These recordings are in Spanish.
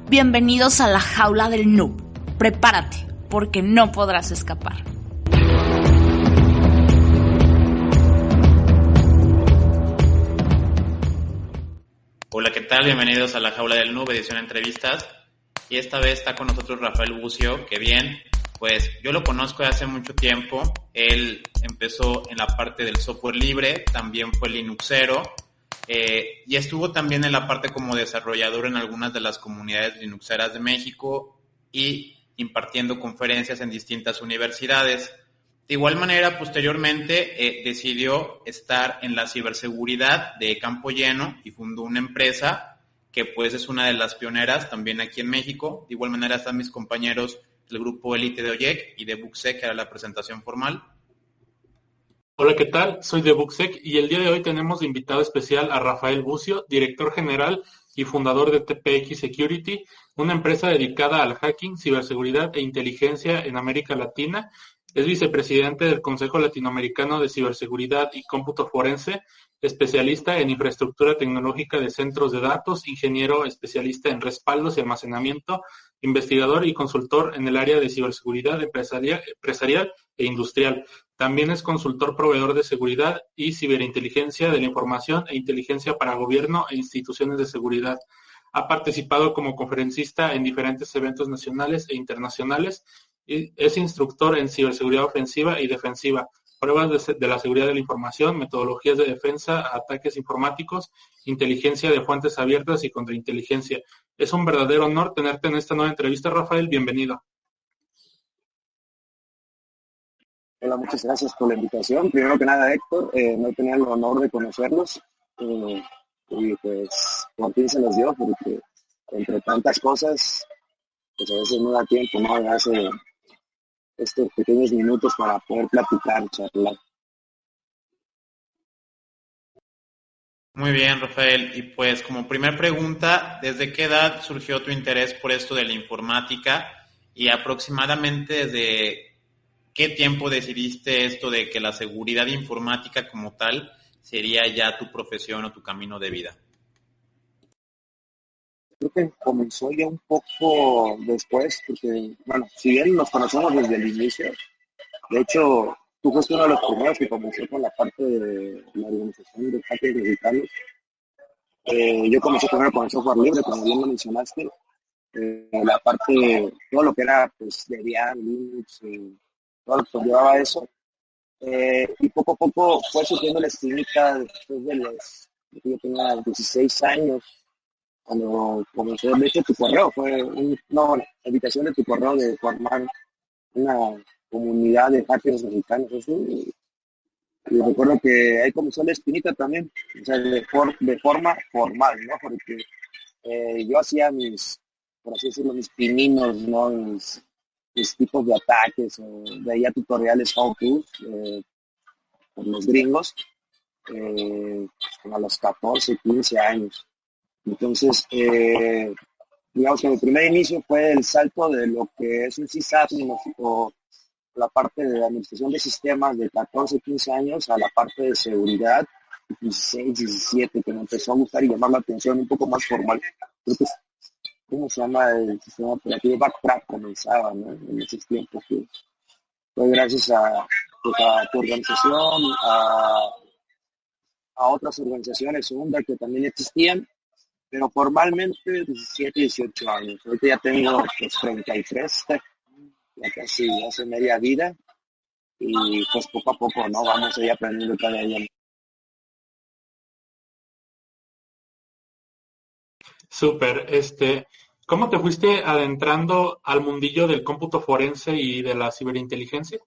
Bienvenidos a la jaula del noob. Prepárate, porque no podrás escapar. Hola, ¿qué tal? Bienvenidos a la jaula del noob, edición entrevistas. Y esta vez está con nosotros Rafael Bucio, que bien, pues yo lo conozco de hace mucho tiempo. Él empezó en la parte del software libre, también fue linuxero, y estuvo también en la parte como desarrollador en algunas de las comunidades linuxeras de México y impartiendo conferencias en distintas universidades. De igual manera, posteriormente decidió estar en la ciberseguridad de Campo Lleno y fundó una empresa que pues es una de las pioneras también aquí en México. De igual manera están mis compañeros del grupo Elite de OYEC y de Bucsec, que era la presentación formal. Hola, ¿qué tal? Soy de Bucsec y el día de hoy tenemos de invitado especial a Rafael Bucio, director general y fundador de TPX Security, una empresa dedicada al hacking, ciberseguridad e inteligencia en América Latina. Es vicepresidente del Consejo Latinoamericano de Ciberseguridad y Cómputo Forense, especialista en infraestructura tecnológica de centros de datos, ingeniero especialista en respaldos y almacenamiento, investigador y consultor en el área de ciberseguridad empresarial e industrial. También es consultor proveedor de seguridad y ciberinteligencia de la información e inteligencia para gobierno e instituciones de seguridad. Ha participado como conferencista en diferentes eventos nacionales e internacionales y es instructor en ciberseguridad ofensiva y defensiva, pruebas de la seguridad de la información, metodologías de defensa a ataques informáticos, inteligencia de fuentes abiertas y contrainteligencia. Es un verdadero honor tenerte en esta nueva entrevista, Rafael. Bienvenido. Hola, muchas gracias por la invitación. Primero que nada, Héctor, no tenía el honor de conocerlos y pues por fin se los dio, porque entre tantas cosas, pues a veces no da tiempo, ¿no? Hace estos pequeños minutos para poder platicar, charlar. Muy bien, Rafael. Y pues como primer pregunta, ¿desde qué edad surgió tu interés por esto de la informática? Y aproximadamente desde ¿qué tiempo decidiste esto de que la seguridad informática como tal sería ya tu profesión o tu camino de vida? Creo que comenzó ya un poco después, porque, bueno, si bien nos conocemos desde el inicio, de hecho, tú fuiste uno de los primeros que comenzó con la parte de la organización de hackers mexicanos. Yo comencé primero con el software libre, como bien lo mencionaste, la parte, todo lo que era, pues, Debian, Linux, todo lo que llevaba eso. Y poco a poco fue surgiendo la espinita después de que yo tenía 16 años, cuando comenzó, de hecho, tu correo, fue una invitación de tu correo de formar una comunidad de hackers mexicanos, eso, y recuerdo que ahí comenzó la espinita también, o sea, de forma formal, ¿no? Porque yo hacía por así decirlo, mis pininos, ¿no? Mis tipos de ataques, o veía tutoriales how to, por los gringos, como a los 14, 15 años. Entonces, digamos que mi primer inicio fue el salto de lo que es un sysadmin o la parte de administración de sistemas de 14, 15 años a la parte de seguridad, 16, 17, que me empezó a gustar y llamar la atención un poco más formal. Creo que, ¿cómo se llama el sistema operativo? Backtrack comenzaba, ¿no? En esos tiempos, que fue gracias pues, a tu organización, a otras organizaciones Sunda que también existían, pero formalmente 17, 18 años. Ahorita ya tengo pues, 33, ya casi hace media vida, y pues poco a poco, ¿no? Vamos a ir aprendiendo cada día. Súper. ¿Cómo te fuiste adentrando al mundillo del cómputo forense y de la ciberinteligencia?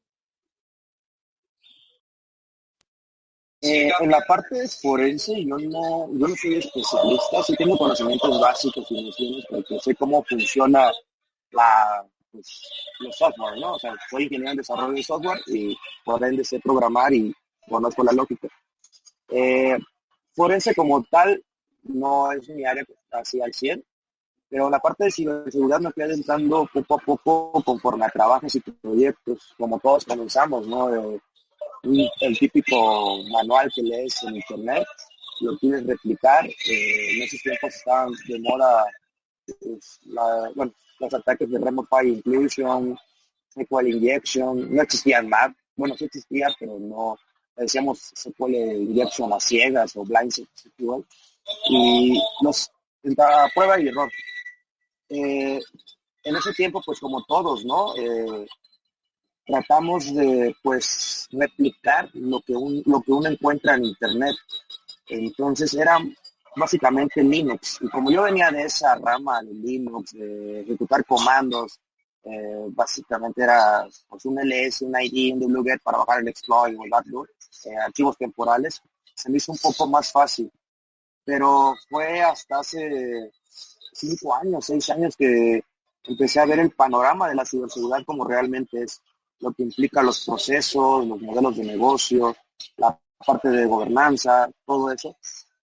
En la parte forense yo no soy especialista, sí tengo conocimientos básicos y nociones porque sé cómo funciona pues, los software, ¿no? O sea, soy ingeniero en desarrollo de software y por ende sé programar y conozco la lógica. Forense como tal no es mi área así al 100, pero la parte de ciberseguridad me fui adentrando poco a poco conforme a trabajos y proyectos, como todos comenzamos, ¿no? El típico manual que lees en internet, lo quieres replicar. En esos tiempos estaban de moda los ataques de Remote PI Inclusion, SQL Injection, no existían más, bueno, sí existía, pero no, decíamos SQL Injection a ciegas o blind SQL, y la prueba y error. En ese tiempo, pues como todos, ¿no? Tratamos de, pues, replicar lo que uno encuentra en Internet. Entonces era básicamente Linux. Y como yo venía de esa rama de Linux, de ejecutar comandos, básicamente era pues, un ls, un id, un wget para bajar el exploit o el backdoor, archivos temporales, se me hizo un poco más fácil. Pero fue hasta hace 5 años, 6 años que empecé a ver el panorama de la ciberseguridad como realmente es, lo que implica los procesos, los modelos de negocio, la parte de gobernanza, todo eso,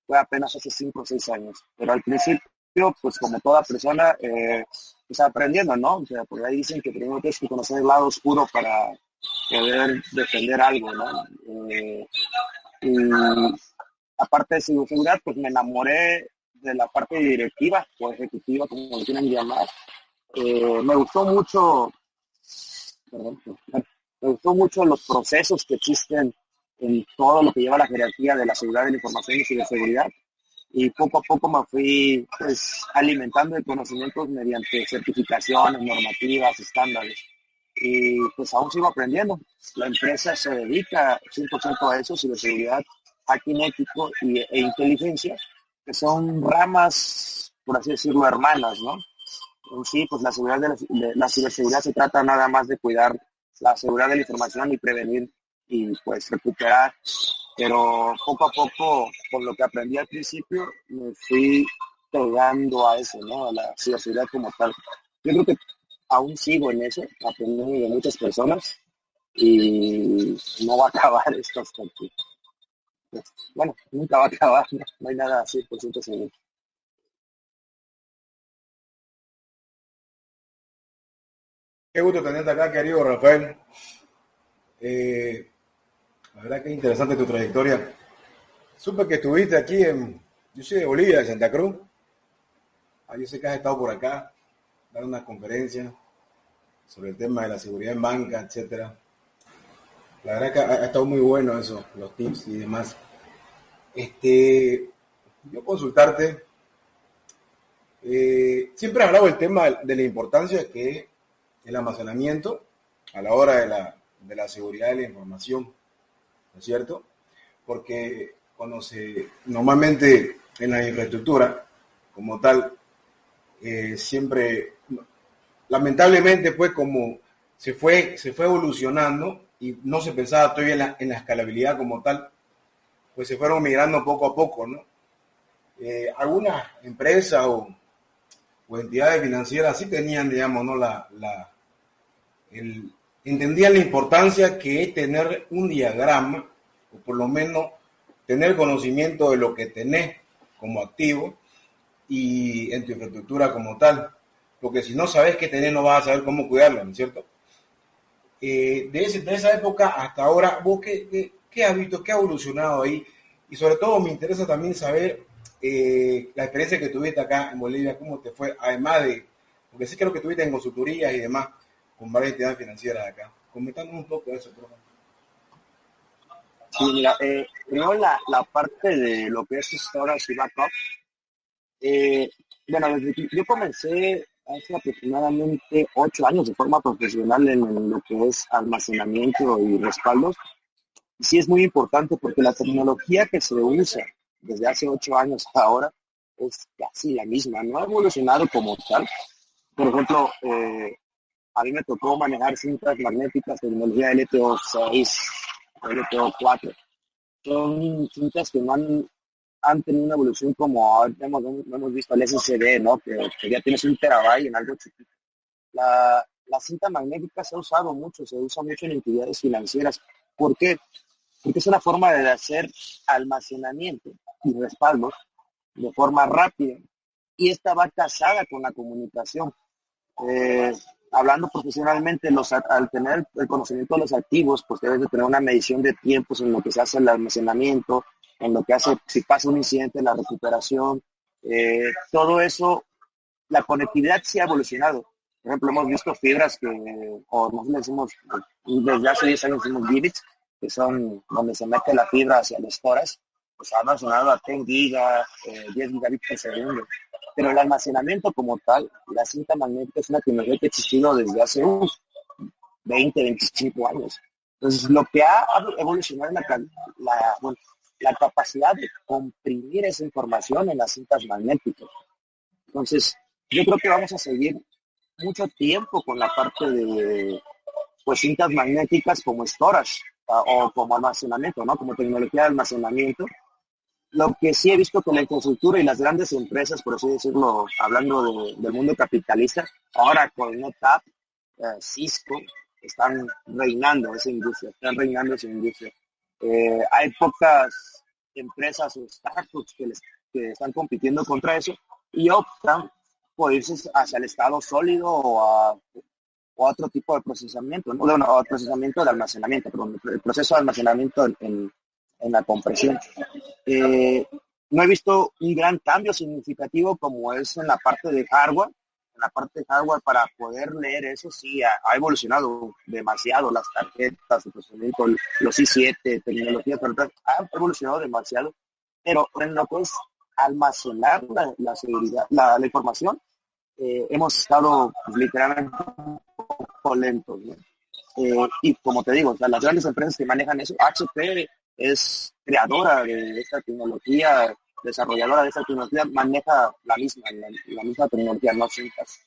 fue apenas hace 5 o 6 años. Pero al principio, pues como toda persona, pues aprendiendo, ¿no? O sea, por ahí dicen que primero tienes que conocer el lado oscuro para poder defender algo, ¿no? Y aparte de ciberseguridad, pues me enamoré de la parte directiva o ejecutiva, como lo quieren llamar. Me gustó mucho, perdón, me gustó mucho los procesos que existen en todo lo que lleva la jerarquía de la seguridad de la información y ciberseguridad. Y poco a poco me fui pues, alimentando de conocimientos mediante certificaciones, normativas, estándares. Y pues aún sigo aprendiendo. La empresa se dedica 100% a eso, ciberseguridad, hacking ético e inteligencia, que son ramas, por así decirlo, hermanas, ¿no? En sí, pues la ciberseguridad se trata nada más de cuidar la seguridad de la información y prevenir y pues recuperar, pero poco a poco, con lo que aprendí al principio, me fui pegando a eso, ¿no? A la ciberseguridad como tal. Yo creo que aún sigo en eso, aprendiendo de muchas personas y no va a acabar esto hasta aquí. Bueno, nunca va a acabar, no hay nada 100% seguro. Qué gusto tenerte acá, querido Rafael. La verdad que es interesante tu trayectoria. Supe que estuviste aquí yo soy de Bolivia, de Santa Cruz. Yo sé que has estado por acá, dando unas conferencias sobre el tema de la seguridad en banca, etcétera. La verdad que ha estado muy bueno eso, los tips y demás. Yo consultarte, siempre he hablado del tema de la importancia que es el almacenamiento a la hora de la seguridad de la información, ¿no es cierto? Porque normalmente en la infraestructura como tal, siempre, lamentablemente, pues como se fue evolucionando y no se pensaba todavía en la escalabilidad como tal, pues se fueron migrando poco a poco, ¿no? Algunas empresas o entidades financieras sí tenían, digamos, ¿no? Entendían la importancia que es tener un diagrama, o por lo menos tener conocimiento de lo que tenés como activo y en tu infraestructura como tal, porque si no sabes qué tenés no vas a saber cómo cuidarlo, ¿no es cierto? De esa época hasta ahora, ¿vos qué has visto, qué ha evolucionado ahí? Y sobre todo me interesa también saber la experiencia que tuviste acá en Bolivia, cómo te fue, además porque sí creo que tuviste en consultorías y demás, con varias entidades financieras acá. Coméntanos un poco de eso, por favor. Sí, mira, primero la parte de lo que es storage y backup. Bueno, desde que yo comencé hace aproximadamente 8 años de forma profesional en lo que es almacenamiento y respaldos, sí es muy importante porque la tecnología que se usa desde hace 8 años hasta ahora es casi la misma, no ha evolucionado como tal. Por ejemplo, a mí me tocó manejar cintas magnéticas de tecnología LTO6, LTO4. Son cintas que no han tenido una evolución como ahora hemos visto el SSD, ¿no? Que ya tienes 1 TB en algo chiquito. La cinta magnética se usa mucho en entidades financieras. ¿Por qué? Porque es una forma de hacer almacenamiento y respaldos de forma rápida. Y esta va casada con la comunicación. Hablando profesionalmente, al tener el conocimiento de los activos, pues debes de tener una medición de tiempos en lo que se hace el almacenamiento, en lo que hace, si pasa un incidente, la recuperación. Todo eso la conectividad sí ha evolucionado. Por ejemplo, hemos visto fibras que, o nosotros le decimos, desde hace 10 años decimos gigabits, que son donde se mete la fibra hacia los storage, pues ha evolucionado a 10 gigas, 10 gigabits por segundo. Pero el almacenamiento como tal, la cinta magnética es una tecnología que ha existido desde hace 20, 25 años. Entonces, lo que ha evolucionado es la capacidad de comprimir esa información en las cintas magnéticas. Entonces, yo creo que vamos a seguir mucho tiempo con la parte de pues cintas magnéticas como storage o como almacenamiento, ¿no? Como tecnología de almacenamiento. Lo que sí he visto que la infraestructura y las grandes empresas, por así decirlo, hablando del mundo capitalista, ahora con NetApp, Cisco, están reinando esa industria, hay pocas empresas o startups que están compitiendo contra eso y optan por irse hacia el estado sólido o otro tipo de procesamiento, ¿no? Bueno, procesamiento de almacenamiento, perdón, el proceso de almacenamiento en la compresión. No he visto un gran cambio significativo como es en la parte de hardware. En la parte de hardware, para poder leer eso, sí, ha evolucionado demasiado las tarjetas, el procesamiento, los i7, tecnologías, han evolucionado demasiado, pero en lo que es almacenar la seguridad, la información, hemos estado pues, literalmente un poco lentos, ¿no? Y como te digo, o sea, las grandes empresas que manejan eso, HP es creadora de esta tecnología, desarrolladora de esta tecnología, maneja la misma tecnología, no cintas.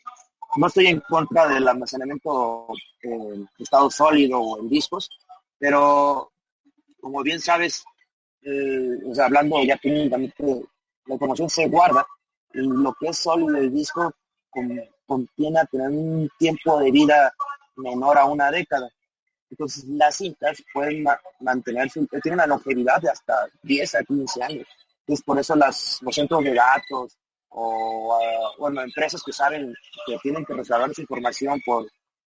No estoy en contra del almacenamiento en estado sólido o en discos, pero como bien sabes, o sea, hablando ya técnicamente, la información se guarda y lo que es sólido el disco contiene a tener un tiempo de vida menor a una década. Entonces las cintas pueden mantenerse, tienen una longevidad de hasta 10 a 15 años. Entonces por eso los centros de datos o empresas que saben que tienen que reservar su información por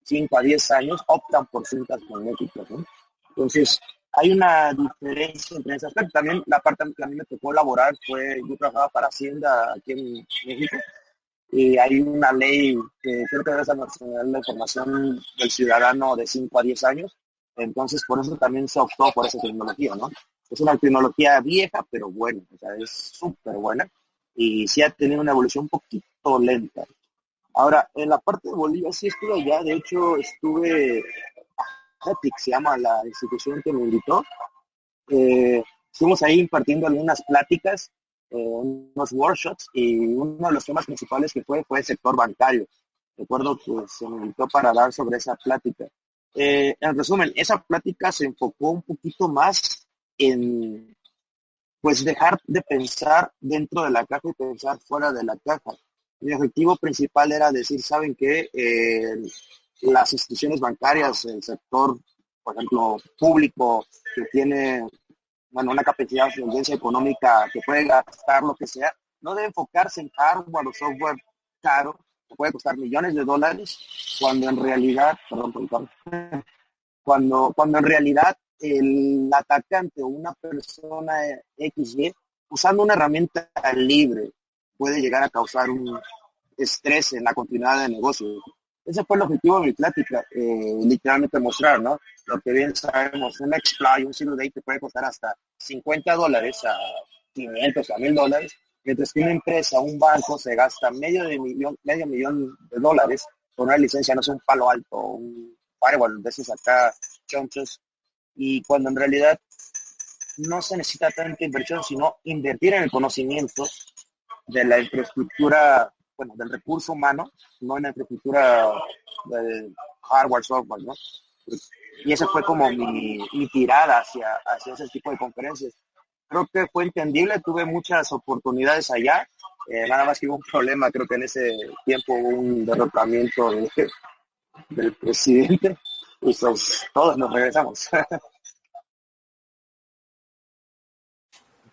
5 a 10 años optan por cintas magnéticas, ¿no? Entonces hay una diferencia entre esas aspectos. También la parte que a mí me tocó laborar yo trabajaba para Hacienda aquí en México y hay una ley que creo que debe almacenar la información del ciudadano de 5 a 10 años, entonces por eso también se optó por esa tecnología, ¿no? Es una tecnología vieja, pero buena, o sea, es súper buena y sí ha tenido una evolución un poquito lenta. Ahora, en la parte de Bolivia sí estuve allá, de hecho estuve, EPIC se llama la institución que me invitó, estuvimos ahí impartiendo algunas pláticas, unos workshops y uno de los temas principales que fue el sector bancario. Recuerdo que se me invitó para hablar sobre esa plática. En resumen, esa plática se enfocó un poquito más en pues dejar de pensar dentro de la caja y pensar fuera de la caja. Mi objetivo principal era decir, ¿saben qué? Las instituciones bancarias, el sector, por ejemplo, público, que tiene una capacidad de solvencia económica que puede gastar lo que sea, no debe enfocarse en hardware o software caro, que puede costar millones de dólares, cuando en realidad, cuando en realidad el atacante o una persona XY, usando una herramienta libre, puede llegar a causar un estrés en la continuidad del negocio. Ese fue el objetivo de mi plática, literalmente mostrar, ¿no? Lo que bien sabemos, un exploit, un zero day te puede costar hasta $50 a 500 a $1,000, mientras que una empresa, un banco, se gasta medio millón de dólares por una licencia, no sé, un Palo Alto, un firewall de esos acá, chonchos, y cuando en realidad no se necesita tanta inversión, sino invertir en el conocimiento de la infraestructura, bueno, del recurso humano, no en la infraestructura de hardware, software, ¿no? Y esa fue como mi tirada hacia ese tipo de conferencias. Creo que fue entendible, tuve muchas oportunidades allá, nada más que hubo un problema, creo que en ese tiempo hubo un derrocamiento del presidente, y pues todos nos regresamos.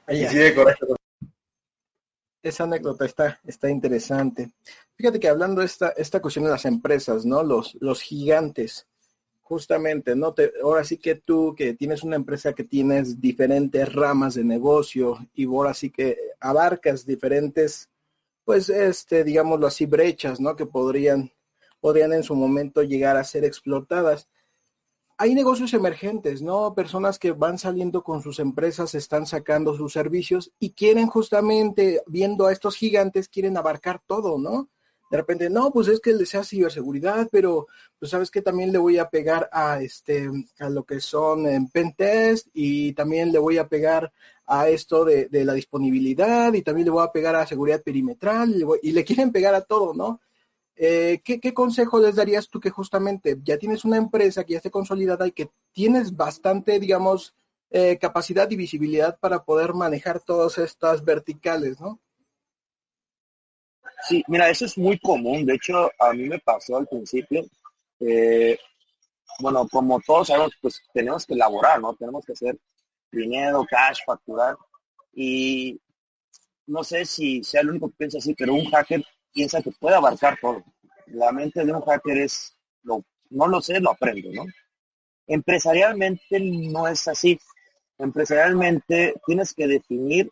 Y sí, correcto. Esa anécdota está interesante. Fíjate que hablando esta cuestión de las empresas, ¿no? Los gigantes, justamente, ¿no? Ahora sí que tú, que tienes una empresa que tienes diferentes ramas de negocio y ahora sí que abarcas diferentes pues, digámoslo así, brechas, ¿no? Que podrían en su momento llegar a ser explotadas. Hay negocios emergentes, ¿no? Personas que van saliendo con sus empresas, están sacando sus servicios y quieren justamente, viendo a estos gigantes, quieren abarcar todo, ¿no? De repente, no, pues es que él desea ciberseguridad, pero pues sabes que también le voy a pegar a lo que son pen test y también le voy a pegar a esto de la disponibilidad y también le voy a pegar a seguridad perimetral y le quieren pegar a todo, ¿no? ¿Qué consejo les darías tú que justamente ya tienes una empresa que ya esté consolidada y que tienes bastante, digamos, capacidad y visibilidad para poder manejar todas estas verticales, ¿no? Sí, mira, eso es muy común. De hecho, a mí me pasó al principio. eh, bueno, como todos sabemos, pues tenemos que elaborar, ¿no? Tenemos que hacer dinero, cash, facturar. Y no sé si sea el único que piensa así, pero un hacker piensa que puede abarcar todo. La mente de un hacker no lo sé, lo aprendo, ¿no? Empresarialmente no es así. Empresarialmente tienes que definir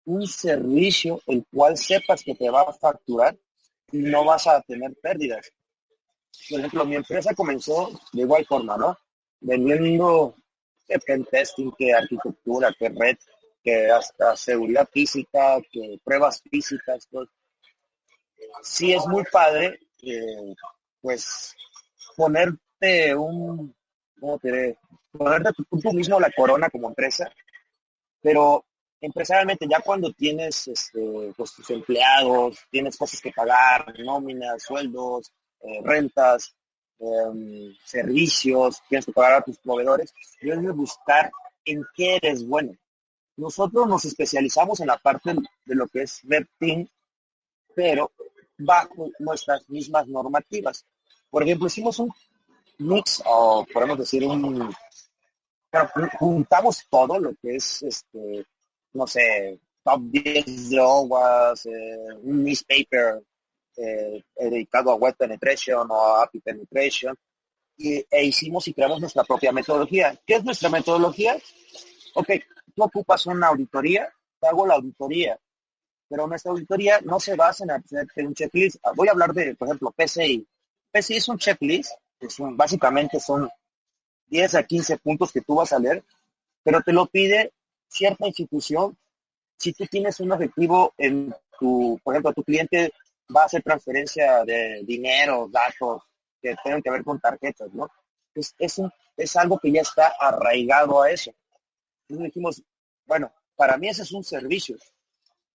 un servicio el cual sepas que te va a facturar y no vas a tener pérdidas. Por ejemplo, mi empresa comenzó de igual forma, ¿no? Vendiendo que pen testing, que arquitectura, que red, que hasta seguridad física, que pruebas físicas. Pues, sí es muy padre, pues, ponerte ¿cómo te diré? Ponerte tú mismo la corona como empresa, pero empresarialmente ya cuando tienes pues, tus empleados, tienes cosas que pagar, nóminas, sueldos, rentas, servicios, tienes que pagar a tus proveedores, debes de buscar en qué eres bueno. Nosotros nos especializamos en la parte de lo que es Red Team, pero bajo nuestras mismas normativas. Por ejemplo, hicimos un mix, o podemos decir pero juntamos todo lo que es, no sé, top 10 de OWASP, un newspaper dedicado a web penetration o a API penetration, e hicimos y creamos nuestra propia metodología. ¿Qué es nuestra metodología? Ok, tú ocupas una auditoría, te hago la auditoría, pero nuestra auditoría no se basa en hacerte un checklist. Voy a hablar de, por ejemplo, PCI. PCI es un checklist, básicamente son 10 a 15 puntos que tú vas a leer, pero te lo pide cierta institución. Si tú tienes un objetivo por ejemplo, tu cliente va a hacer transferencia de dinero, datos que tengan que ver con tarjetas, ¿no? Es algo que ya está arraigado a eso. Entonces dijimos, bueno, para mí ese es un servicio,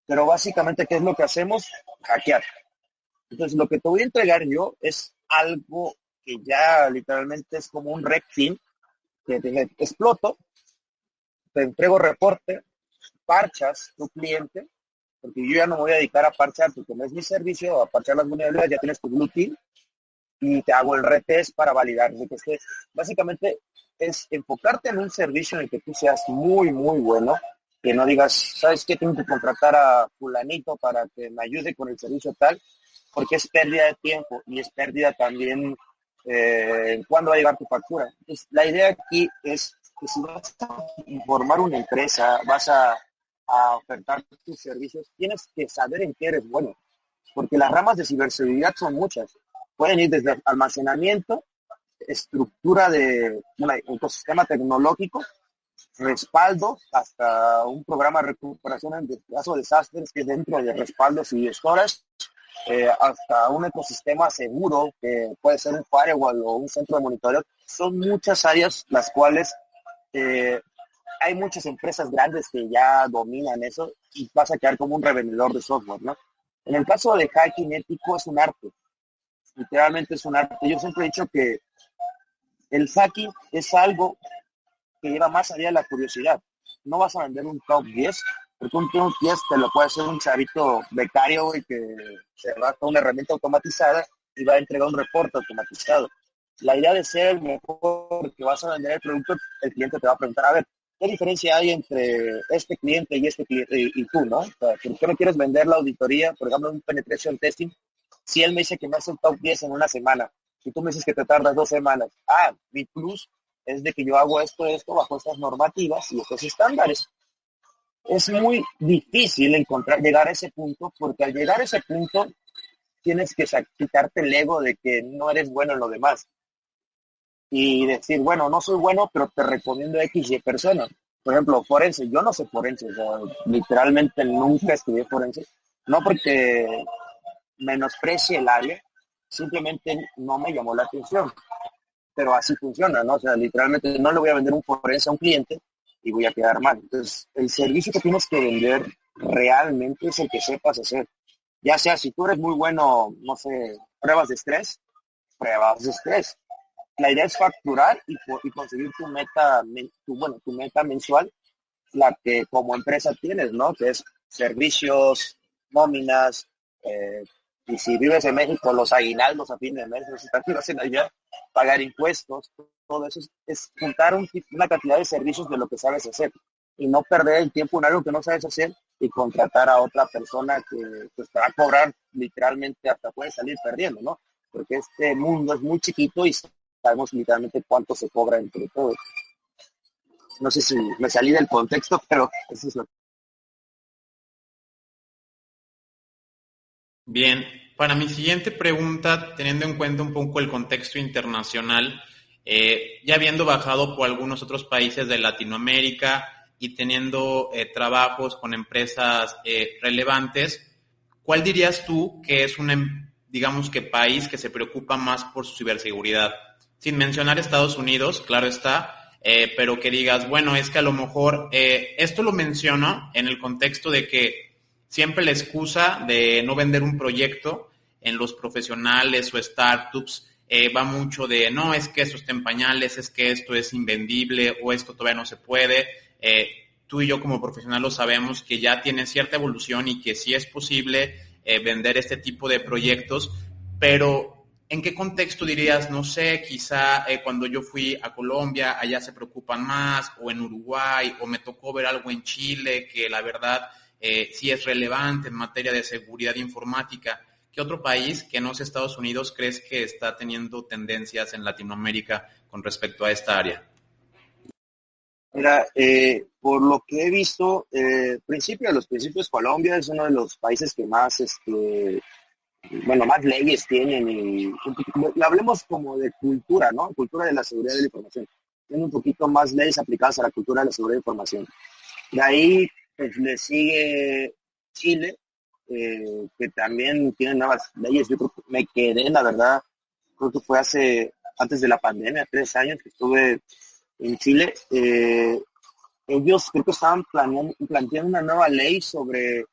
pero básicamente, ¿qué es lo que hacemos? Hackear. Entonces, lo que te voy a entregar yo es algo que ya literalmente es como un red team, que te exploto, te entrego reporte, parchas tu cliente, porque yo ya no me voy a dedicar a parchar, porque no es mi servicio, a parchar las vulnerabilidades, ya tienes tu blue team, y te hago el retest para validar que estés. Básicamente es enfocarte en un servicio en el que tú seas muy, muy bueno, que no digas, ¿sabes qué? Tengo que contratar a fulanito para que me ayude con el servicio tal, porque es pérdida de tiempo y es pérdida también cuándo va a llegar tu factura. Entonces, la idea aquí es que si vas a informar una empresa, vas a ofertar tus servicios, tienes que saber en qué eres bueno, porque las ramas de ciberseguridad son muchas. Pueden ir desde almacenamiento, estructura de un ecosistema tecnológico, respaldo, hasta un programa de recuperación en caso de desastres que dentro de respaldos y storage, hasta un ecosistema seguro que puede ser un firewall o un centro de monitoreo. Son muchas áreas las cuales hay muchas empresas grandes que ya dominan eso y vas a quedar como un revendedor de software, ¿no? En el caso de hacking ético es un arte, literalmente es un arte. Yo siempre he dicho que el hacking es algo que lleva más allá de la curiosidad. No vas a vender un top 10, porque un top 10 te lo puede hacer un chavito becario y que se va con una herramienta automatizada y va a entregar un reporte automatizado. La idea de ser el mejor que vas a vender el producto, el cliente te va a preguntar, a ver, ¿qué diferencia hay entre este cliente y este cliente y tú, no? O sea, ¿por qué no quieres vender la auditoría, por ejemplo, un penetration testing? Si él me dice que me hace un top 10 en una semana, y tú me dices que te tardas 2 semanas, mi plus es de que yo hago esto bajo estas normativas y estos estándares. es muy difícil llegar a ese punto, porque al llegar a ese punto tienes que quitarte el ego de que no eres bueno en lo demás y decir, bueno, no soy bueno, pero te recomiendo X y persona. Por ejemplo, forense, yo no sé forense, o sea, literalmente nunca estudié forense, no porque menosprecie el área, simplemente no me llamó la atención, pero así funciona, ¿no? O sea, literalmente no le voy a vender un forense a un cliente y voy a quedar mal. Entonces, el servicio que tienes que vender realmente es el que sepas hacer. Ya sea si tú eres muy bueno, no sé, pruebas de estrés. La idea es facturar y conseguir tu meta mensual, la que como empresa tienes, ¿no? Que es servicios, nóminas, y si vives en México, los aguinaldos a fin de mes, no sé si también lo hacen allá, pagar impuestos, todo eso es juntar una cantidad de servicios de lo que sabes hacer y no perder el tiempo en algo que no sabes hacer y contratar a otra persona que pues te va a cobrar literalmente, hasta puede salir perdiendo, ¿no? Porque este mundo es muy chiquito y sabemos literalmente cuánto se cobra entre todos. No sé si me salí del contexto, pero eso es lo que... Bien, para mi siguiente pregunta, teniendo en cuenta un poco el contexto internacional, ya habiendo bajado por algunos otros países de Latinoamérica y teniendo trabajos con empresas relevantes, ¿cuál dirías tú que es digamos que país que se preocupa más por su ciberseguridad? Sin mencionar Estados Unidos, claro está, pero que digas, bueno, es que a lo mejor esto lo menciono en el contexto de que siempre la excusa de no vender un proyecto en los profesionales o startups va mucho de, no, es que esto está en pañales, es que esto es invendible o esto todavía no se puede. Tú y yo como profesional lo sabemos que ya tienen cierta evolución y que sí es posible vender este tipo de proyectos, pero ¿en qué contexto dirías, no sé, quizá cuando yo fui a Colombia, allá se preocupan más, o en Uruguay, o me tocó ver algo en Chile que la verdad sí es relevante en materia de seguridad informática? ¿Qué otro país que no sea Estados Unidos crees que está teniendo tendencias en Latinoamérica con respecto a esta área? Mira, por lo que he visto, de los principios, Colombia es uno de los países que más, más leyes tienen y hablemos como de cultura, ¿no? Cultura de la seguridad de la información. Tienen un poquito más leyes aplicadas a la cultura de la seguridad de la información. De ahí, pues, le sigue Chile, que también tiene nuevas leyes. Yo creo que me quedé, la verdad, creo que fue antes de la pandemia, 3 años que estuve en Chile. Ellos creo que estaban planteando una nueva ley sobre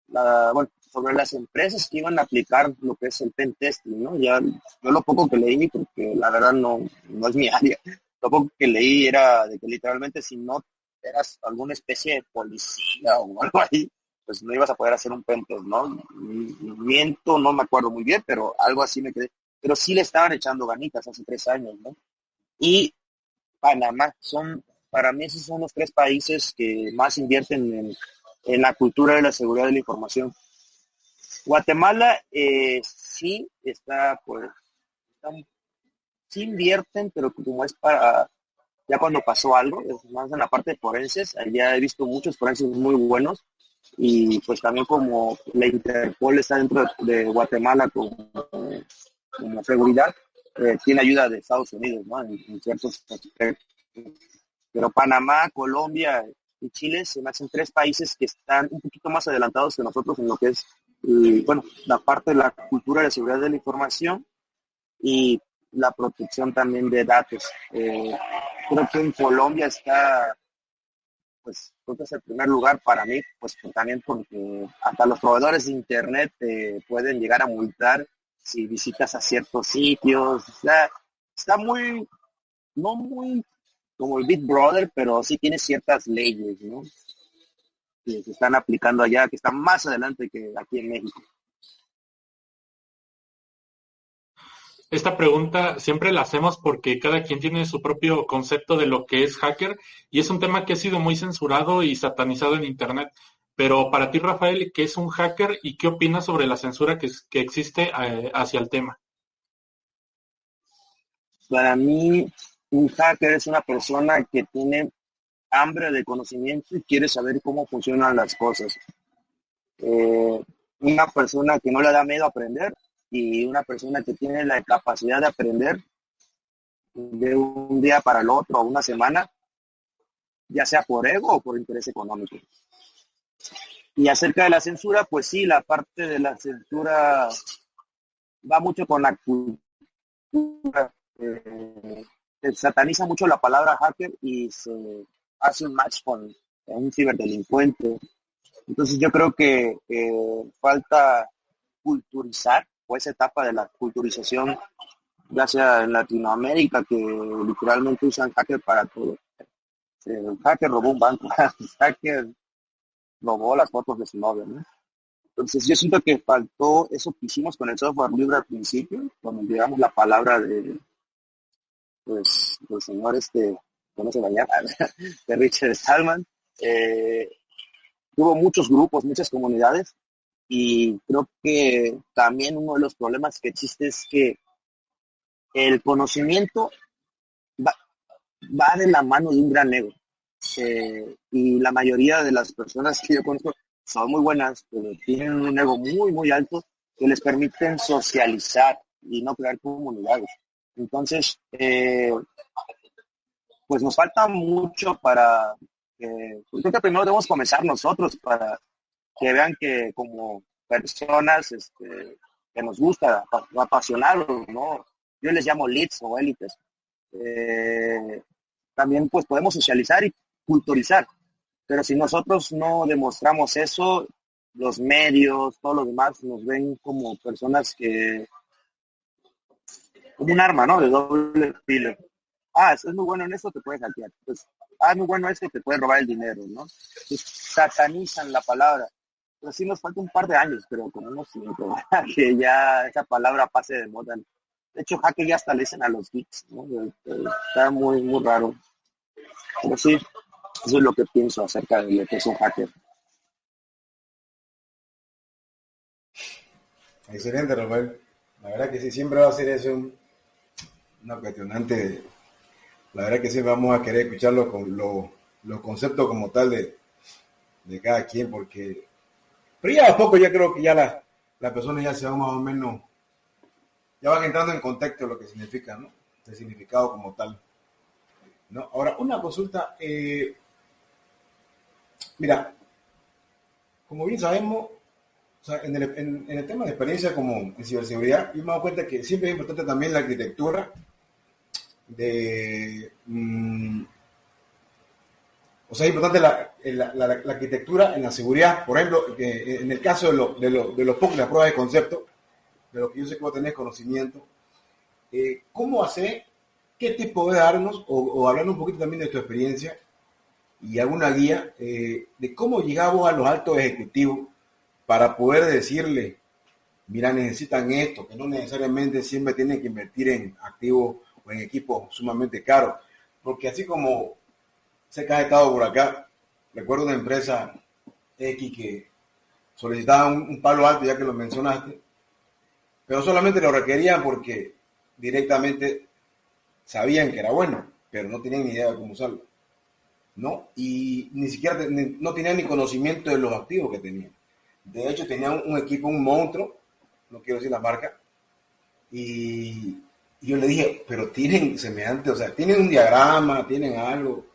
las empresas que iban a aplicar lo que es el pen testing, ¿no? Ya, yo lo poco que leí, porque la verdad no es mi área, lo poco que leí era de que literalmente si no eras alguna especie de policía o algo ahí, pues no ibas a poder hacer un pen test, ¿no? Miento, no me acuerdo muy bien, pero algo así me quedé. Pero sí le estaban echando ganitas hace 3 años, ¿no? Y Panamá, para mí esos son los 3 países que más invierten en la cultura de la seguridad de la información. Guatemala sí está, pues, sí invierten, pero como es para ya cuando pasó algo, es más en la parte de forenses, ya he visto muchos forenses muy buenos y pues también como la Interpol está dentro de Guatemala como seguridad, tiene ayuda de Estados Unidos, ¿no? En ciertos aspectos. Pero Panamá, Colombia y Chile se me hacen 3 países que están un poquito más adelantados que nosotros en lo que es, la parte de la cultura de la seguridad de la información y la protección también de datos. Creo que en Colombia está, pues, creo que es el primer lugar para mí, pues también porque hasta los proveedores de internet pueden llegar a multar si visitas a ciertos sitios. O sea, está no muy como el Big Brother, pero sí tiene ciertas leyes, ¿no? Que se están aplicando allá, que están más adelante que aquí en México. Esta pregunta siempre la hacemos porque cada quien tiene su propio concepto de lo que es hacker y es un tema que ha sido muy censurado y satanizado en Internet. Pero para ti, Rafael, ¿qué es un hacker y qué opinas sobre la censura que existe hacia el tema? Para mí, un hacker es una persona que tiene hambre de conocimiento y quiere saber cómo funcionan las cosas. Una persona que no le da miedo a aprender y una persona que tiene la capacidad de aprender de un día para el otro o una semana, ya sea por ego o por interés económico. Y acerca de la censura, pues sí, la parte de la censura va mucho con la cultura. Se sataniza mucho la palabra hacker y se hace un match con un ciberdelincuente. Entonces yo creo que falta culturizar, o esa etapa de la culturización, ya sea en Latinoamérica, que literalmente usan hacker para todo. El hacker robó un banco, el hacker robó las fotos de su novia, ¿no? Entonces yo siento que faltó eso que hicimos con el software libre al principio, cuando llegamos la palabra de, pues, del señor que no se bañaba, de Richard Stallman. Tuvo muchos grupos, muchas comunidades, y creo que también uno de los problemas que existe es que el conocimiento va, va de la mano de un gran ego. Y la mayoría de las personas que yo conozco son muy buenas, pero tienen un ego muy, muy alto que les permiten socializar y no crear comunidades. Entonces, pues nos falta mucho para... creo que primero debemos comenzar nosotros para que vean que como personas que nos gusta, apasionados, ¿no? Yo les llamo leads o élites. También pues podemos socializar y culturizar, pero si nosotros no demostramos eso, los medios, todos los demás nos ven como personas que, como un arma, ¿no? De doble filo. Es muy bueno en esto, te puedes hackear. Pues, es muy bueno esto, te puedes robar el dinero, ¿no? Pues, satanizan la palabra. Pero sí nos falta un par de años, pero como unos 5, que ya esa palabra pase de moda. De hecho, hacker ya hasta le dicen a los geeks, ¿no? Está muy, muy raro. Pero sí, eso es lo que pienso acerca de lo que es un hacker. Excelente, Rafael. La verdad que sí, siempre va a ser eso una cuestionante. La verdad que siempre vamos a querer escucharlo con los conceptos como tal de cada quien, porque... Pero ya a poco ya creo que ya las personas ya se van más o menos, ya van entrando en contexto de lo que significa, ¿no? El significado como tal, ¿no? Ahora, una consulta, mira, como bien sabemos, o sea, en el tema de experiencia como en ciberseguridad, yo me he dado cuenta que siempre es importante también la arquitectura o sea, es importante la arquitectura en la seguridad. Por ejemplo, en el caso de los POC, las pruebas de concepto, de lo que yo sé que vos tenés conocimiento, ¿cómo hacer? ¿Qué tipo de darnos? O hablando un poquito también de tu experiencia y alguna guía de cómo llegamos a los altos ejecutivos para poder decirle, mira, necesitan esto, que no necesariamente siempre tienen que invertir en activos o en equipos sumamente caros. Porque así como sé que has estado por acá, recuerdo una empresa X que solicitaba un palo alto, ya que lo mencionaste, pero solamente lo requerían porque directamente sabían que era bueno, pero no tenían ni idea de cómo usarlo, ¿no? Y ni siquiera no tenían ni conocimiento de los activos que tenían. De hecho, tenían un equipo, un monstruo, no quiero decir la marca, y yo le dije, pero tienen semejante, o sea, tienen un diagrama, tienen algo.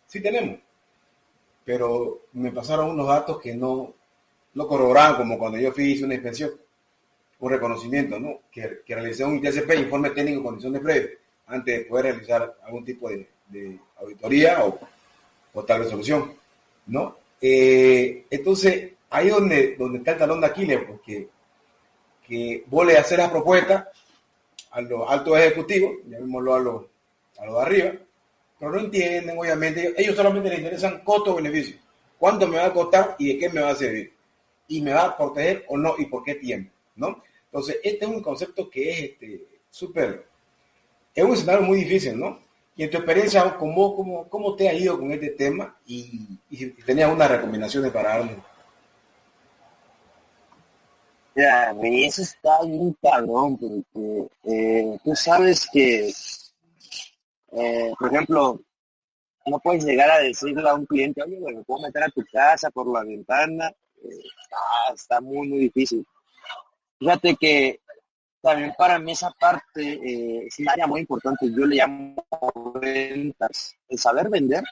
Sí tenemos, pero me pasaron unos datos que no corroboraban, como cuando yo hice una inspección, un reconocimiento, ¿no? Que realicé un ITSP, informe técnico de condiciones previas, antes de poder realizar algún tipo de auditoría o tal resolución, ¿no? Entonces, ahí donde está el talón de Aquiles, porque que vos le haces la propuesta a los altos ejecutivos, llamémoslo a los de arriba, pero no entienden, obviamente, ellos solamente les interesan costo-beneficio. ¿Cuánto me va a costar y de qué me va a servir? ¿Y me va a proteger o no? ¿Y por qué tiempo? ¿No? Entonces, este es un concepto que es súper, es un escenario muy difícil, ¿no? Y en tu experiencia, ¿cómo te ha ido con este tema? Y si tenías unas recomendaciones para darnos. Ya, eso está bien cabrón, porque tú sabes que, por ejemplo, no puedes llegar a decirle a un cliente, oye, güey, me puedo meter a tu casa por la ventana. Está muy, muy difícil. Fíjate que también para mí esa parte es un área muy importante. Yo le llamo ventas. El saber vender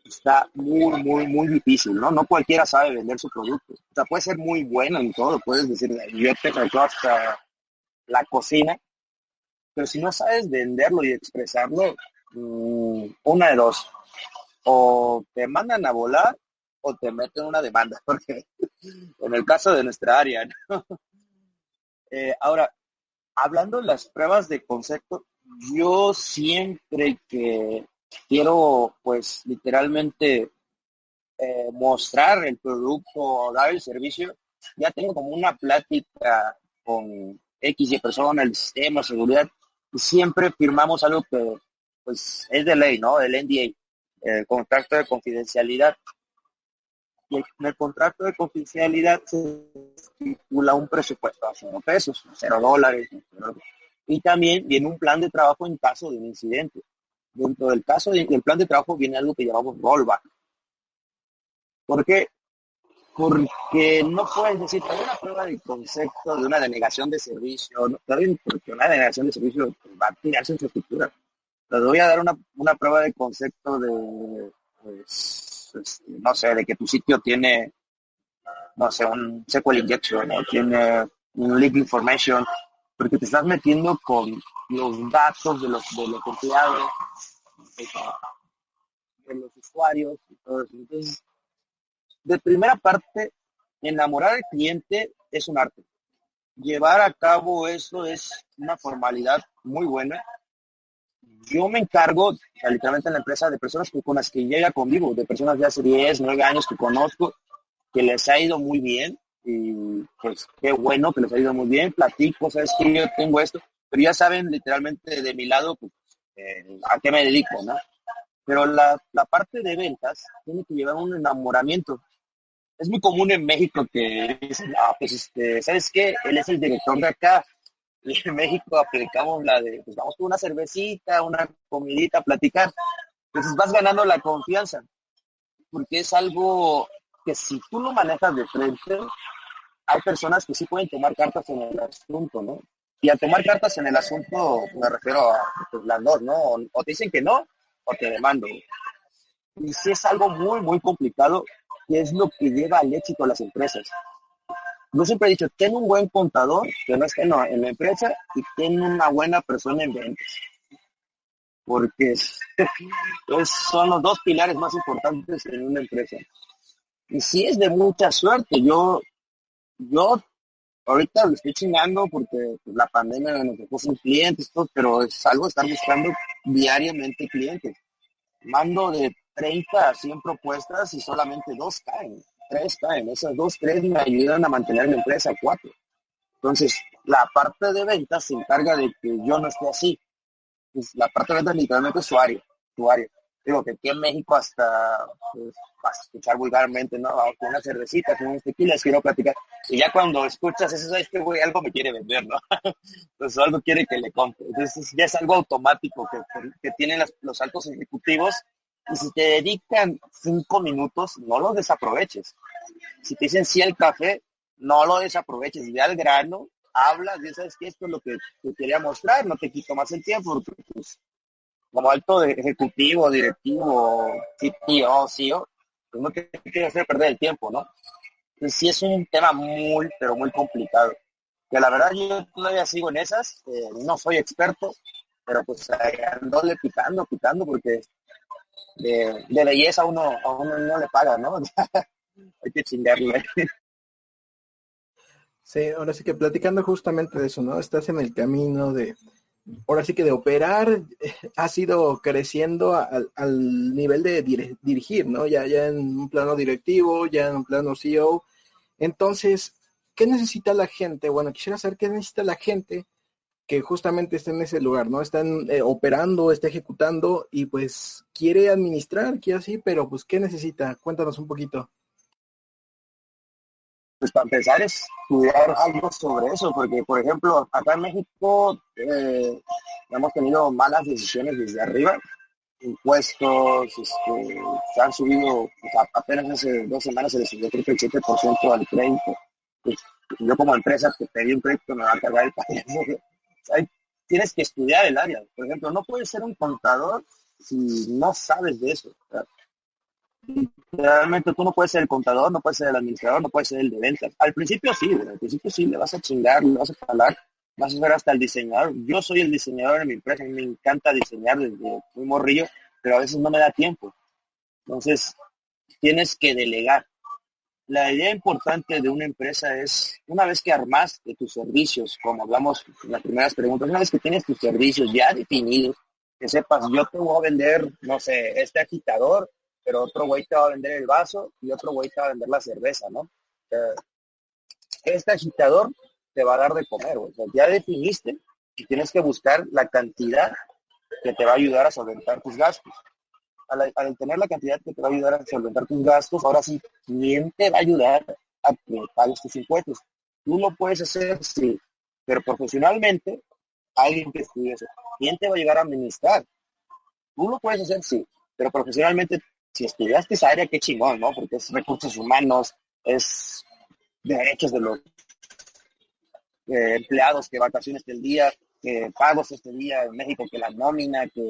está muy, muy, muy difícil, ¿no? No cualquiera sabe vender su producto. O sea, puede ser muy bueno en todo. Puedes decir, yo te traigo hasta la cocina, pero si no sabes venderlo y expresarlo, una de dos. O te mandan a volar o te meten una demanda, porque en el caso de nuestra área, ¿no? Ahora, hablando de las pruebas de concepto, yo siempre que quiero, pues, literalmente mostrar el producto o dar el servicio, ya tengo como una plática con X y persona, el sistema, seguridad, y siempre firmamos algo que, pues, es de ley, ¿no? El NDA, el contrato de confidencialidad. Y en el contrato de confidencialidad se estipula un presupuesto a 0 pesos, $0. Y también viene un plan de trabajo en caso de un incidente. Dentro del caso del plan de trabajo viene algo que llamamos rollback. ¿Por qué? Porque no puedes decir, hay una prueba de concepto de una denegación de servicio, ¿no? También porque una denegación de servicio va a tirar su infraestructura. Les voy a dar una prueba de concepto de, pues, no sé, de que tu sitio tiene, no sé, un SQL injection, ¿no? Tiene un leak information, porque te estás metiendo con los datos de los empleados, de los usuarios y todo eso. Entonces, de primera parte, enamorar al cliente es un arte. Llevar a cabo eso es una formalidad muy buena. Yo me encargo, o sea, literalmente en la empresa, de personas con las que llega conmigo, de personas de hace 10, 9 años que conozco, que les ha ido muy bien, y pues qué bueno que les ha ido muy bien, platico, sabes que yo tengo esto, pero ya saben literalmente de mi lado, pues, a qué me dedico, ¿no? Pero la parte de ventas tiene que llevar un enamoramiento. Es muy común en México que dicen, pues ¿sabes qué? Él es el director de acá. Y en México aplicamos la de, pues vamos con una cervecita, una comidita, a platicar. Entonces vas ganando la confianza, porque es algo que si tú lo manejas de frente, hay personas que sí pueden tomar cartas en el asunto, ¿no? Y a tomar cartas en el asunto me refiero a pues, las dos, ¿no? O te dicen que no, o te demando. Y sí es algo muy, muy complicado, que es lo que lleva al éxito a las empresas. Yo siempre he dicho, ten un buen contador que no esté en la empresa y ten una buena persona en ventas. Porque son los dos pilares más importantes en una empresa. Y sí es de mucha suerte. Yo ahorita lo estoy chingando porque pues, la pandemia nos dejó sin clientes, todo, pero es algo de estar buscando diariamente clientes. Mando de 30 a 100 propuestas y solamente 2 caen, 3 caen. Esas 2, 3 me ayudan a mantener la empresa 4. Entonces, la parte de ventas se encarga de que yo no esté así. Pues, la parte de ventas literalmente es su área. Digo que aquí en México hasta, pues, vas a escuchar vulgarmente, ¿no? Con una cervecita, con unos tequilas, quiero platicar. Y ya cuando escuchas eso, es que, güey, algo me quiere vender, ¿no? Entonces algo quiere que le compre. Entonces ya es algo automático que tienen los altos ejecutivos. Y si te dedican 5 minutos, no los desaproveches. Si te dicen sí al café, no lo desaproveches. Ve al grano, hablas, y sabes que esto es lo que te quería mostrar, no te quito más el tiempo, porque pues, como alto ejecutivo, directivo, CTO, CEO, pues no te quiero hacer perder el tiempo, ¿no? Entonces sí es un tema muy, pero muy complicado. Que la verdad yo todavía sigo en esas, no soy experto, pero pues andole picando, porque de belleza a uno no le paga, ¿no? Hay que chingarle. Sí, ahora sí que platicando justamente de eso, ¿no? Estás en el camino de, ahora sí que de operar, has ido creciendo al nivel de dirigir, ¿no? Ya en un plano directivo, ya en un plano CEO. Entonces, ¿qué necesita la gente? Bueno, quisiera saber qué necesita la gente que justamente está en ese lugar, ¿no? Están operando, está ejecutando y pues quiere administrar, quiere así, pero pues ¿qué necesita? Cuéntanos un poquito. Pues para empezar es estudiar algo sobre eso, porque por ejemplo, acá en México hemos tenido malas decisiones desde arriba, impuestos, se han subido, o sea, apenas hace 2 semanas se les subió creo que el 7% al crédito. Pues, yo como empresa que pedí un crédito me va a cargar el país. O sea, tienes que estudiar el área. Por ejemplo, no puedes ser un contador si no sabes de eso. O sea, realmente tú no puedes ser el contador, no puedes ser el administrador, no puedes ser el de ventas. Al principio sí, güey, al principio sí, le vas a chingar, le vas a jalar, vas a ser hasta el diseñador. Yo soy el diseñador de mi empresa, a mí me encanta diseñar desde muy morrillo, pero a veces no me da tiempo. Entonces, tienes que delegar. La idea importante de una empresa es, una vez que armaste tus servicios, como hablamos en las primeras preguntas, una vez que tienes tus servicios ya definidos, que sepas, yo te voy a vender, no sé, este agitador, pero otro güey te va a vender el vaso y otro güey te va a vender la cerveza, ¿no? Este agitador te va a dar de comer, güey. O sea, ya definiste y tienes que buscar la cantidad que te va a ayudar a solventar tus gastos. Al tener la cantidad que te va a ayudar a solventar tus gastos, ahora sí, ¿quién te va a ayudar a que pagues tus impuestos? Tú lo puedes hacer, sí, pero profesionalmente, alguien que estudie eso. ¿Quién te va a ayudar a administrar? Tú lo puedes hacer, sí, pero profesionalmente, si estudiaste esa área, qué chingón, ¿no? Porque es recursos humanos, es derechos de los empleados, que vacaciones del día, que pagos este día en México, que la nómina, que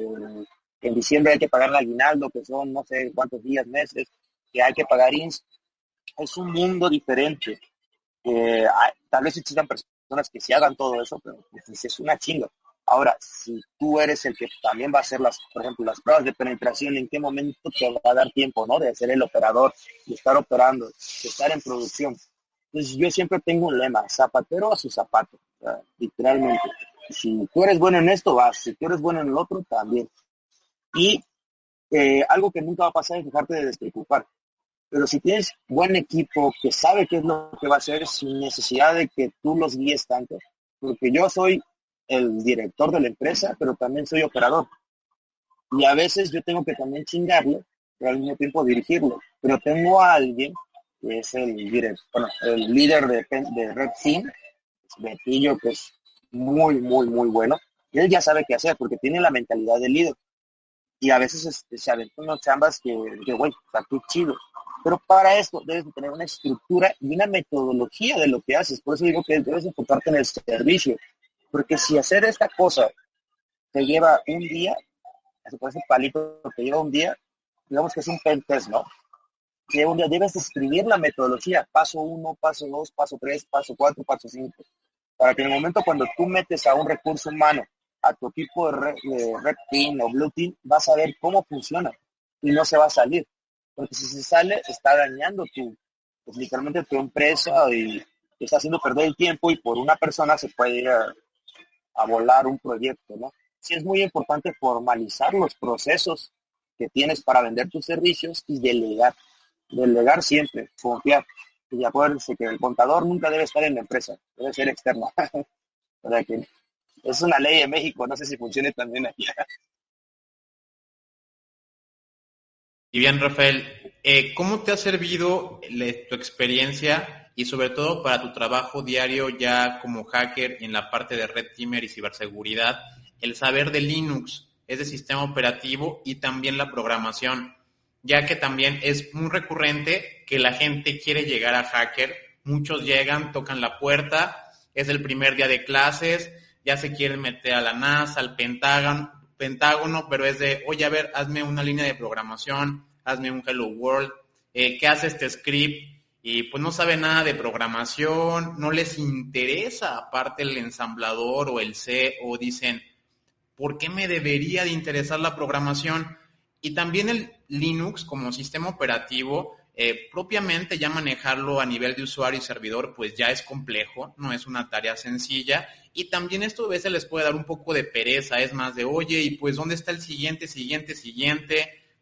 en diciembre hay que pagar el aguinaldo, que son no sé cuántos días, meses, que hay que pagar INS. Es un mundo diferente. Tal vez existan personas que sí hagan todo eso, pero pues, es una chinga. Ahora, si tú eres el que también va a hacer por ejemplo, las pruebas de penetración, ¿en qué momento te va a dar tiempo, no? De ser el operador, de estar operando, de estar en producción. Entonces, yo siempre tengo un lema, zapatero a su zapato, o sea, literalmente. Si tú eres bueno en esto, vas. Si tú eres bueno en el otro, también. Y algo que nunca va a pasar es dejarte de despreocupar. Pero si tienes buen equipo que sabe qué es lo que va a hacer sin necesidad de que tú los guíes tanto, porque yo soy el director de la empresa, pero también soy operador. Y a veces yo tengo que también chingarlo, pero al mismo tiempo dirigirlo. Pero tengo a alguien que es el líder de Red Team, Betillo, que es muy, muy, muy bueno. Y él ya sabe qué hacer, porque tiene la mentalidad del líder. Y a veces se aventan unos chambas que güey, está tú chido. Pero para esto debes de tener una estructura y una metodología de lo que haces. Por eso digo que debes enfocarte en el servicio. Porque si hacer esta cosa te lleva un día, se puede ser palito que lleva un día, digamos que es un pen test, ¿no? Que un día debes escribir la metodología, paso 1, paso 2, paso 3, paso 4, paso 5, para que en el momento cuando tú metes a un recurso humano a tu equipo de Red Team o Blue Team, vas a ver cómo funciona y no se va a salir. Porque si se sale, está dañando pues, literalmente tu empresa y te está haciendo perder el tiempo y por una persona se puede ir a volar un proyecto, ¿no? Sí es muy importante formalizar los procesos que tienes para vender tus servicios y delegar. Delegar siempre, confiar. Y acuérdense que el contador nunca debe estar en la empresa, debe ser externo. O sea que es una ley en México, no sé si funcione también aquí. Y bien, Rafael, ¿cómo te ha servido tu experiencia y sobre todo para tu trabajo diario ya como hacker en la parte de Red Teamer y ciberseguridad, el saber de Linux, es de sistema operativo y también la programación? Ya que también es muy recurrente que la gente quiere llegar a hacker, muchos llegan, tocan la puerta, es el primer día de clases, ya se quieren meter a la NASA, al Pentágono, pero es de, oye, a ver, hazme una línea de programación, hazme un Hello World, ¿qué hace este script? Y pues no sabe nada de programación, no les interesa aparte el ensamblador o el C, o dicen, ¿por qué me debería de interesar la programación? Y también el Linux como sistema operativo, propiamente ya manejarlo a nivel de usuario y servidor, pues ya es complejo, no es una tarea sencilla. Y también esto a veces les puede dar un poco de pereza, es más de, oye, y pues ¿dónde está el siguiente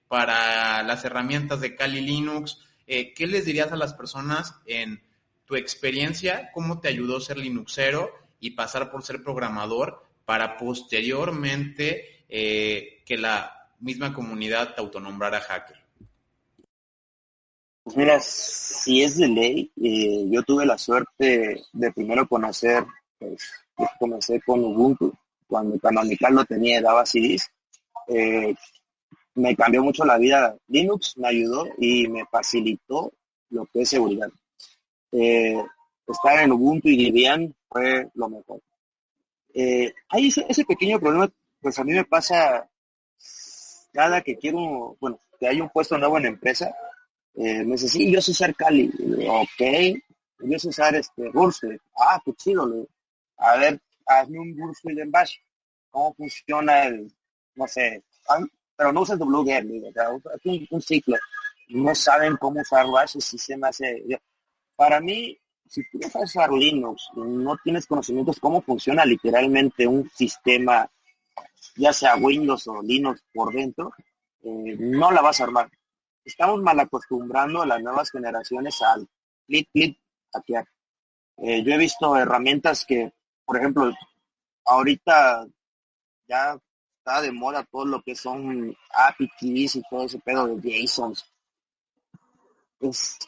para las herramientas de Kali Linux? ¿Qué les dirías a las personas en tu experiencia? ¿Cómo te ayudó ser linuxero y pasar por ser programador para posteriormente que la misma comunidad te autonombrara hacker? Pues mira, si es de ley, yo tuve la suerte de primero conocer, pues, yo comencé con Ubuntu, cuando Canonical lo tenía, daba CDs. me cambió mucho la vida. Linux me ayudó y me facilitó lo que es seguridad. Eh, Estar en Ubuntu y Debian fue lo mejor. Hay ese pequeño problema, pues a mí me pasa cada que quiero, bueno, que hay un puesto nuevo en la empresa, me dice, sí, yo sé usar Kali. Y le digo, ok, yo sé usar Bursuit. Ah, qué chido. Le digo, a ver, hazme un Bursuit en Bash. ¿Cómo funciona no sé, pero no uses wget, digo, o sea, un ciclo. No saben cómo usar Bash y si se me hace... Para mí, si tú no sabes usar Linux, no tienes conocimientos cómo funciona literalmente un sistema, ya sea Windows o Linux por dentro, no la vas a armar. Estamos mal acostumbrando a las nuevas generaciones al clic, hackear. Yo he visto herramientas que, por ejemplo, ahorita ya está de moda todo lo que son API keys y todo ese pedo de JSONs,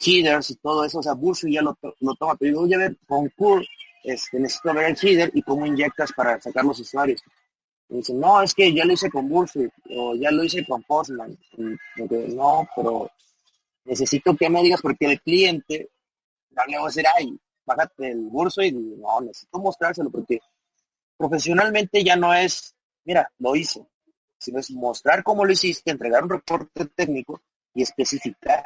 headers y todo eso, o sea, Bursu ya lo toma, pero yo voy a ver con Curl, necesito ver el header y cómo inyectas para sacar los usuarios. Y dicen, no, es que ya lo hice con Bursu o ya lo hice con Postman. Y digo, no, pero necesito que me digas porque el cliente, no le voy a decir, ay, bájate el Bursu y no, necesito mostrárselo porque profesionalmente ya no es, mira, lo hice, sino es mostrar cómo lo hiciste, entregar un reporte técnico y especificar,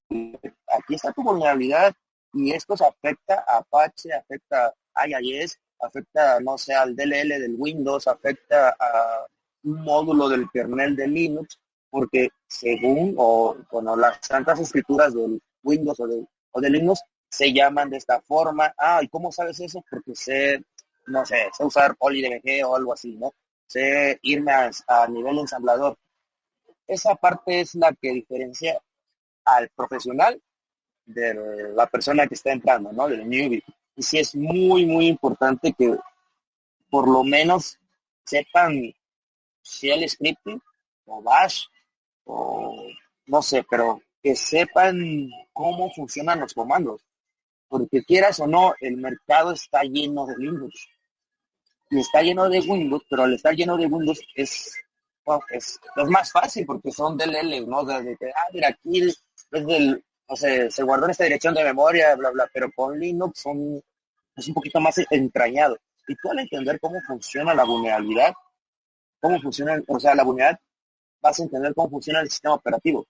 aquí está tu vulnerabilidad y esto se afecta a Apache, afecta a IIS, afecta, no sé, al DLL del Windows, afecta a un módulo del kernel de Linux, porque según, o bueno, las santas escrituras del Windows o de Linux se llaman de esta forma. Ah, ¿y cómo sabes eso? Porque no sé usar PolyDBG o algo así, ¿no? Sé irme a nivel ensamblador. Esa parte es la que diferencia al profesional de la persona que está entrando, ¿no? Del newbie. Y sí es muy, muy importante que por lo menos sepan shell scripting o bash o no sé, pero que sepan cómo funcionan los comandos. Porque quieras o no, el mercado está lleno de Linux y está lleno de Windows, pero al estar lleno de Windows es más fácil porque son DLL, ¿no? Mira, aquí o sea, se guardó en esta dirección de memoria, bla, bla, pero con Linux es un poquito más entrañado. Y tú al entender cómo funciona la vulnerabilidad, cómo funciona, o sea, la vulnerabilidad, vas a entender cómo funciona el sistema operativo.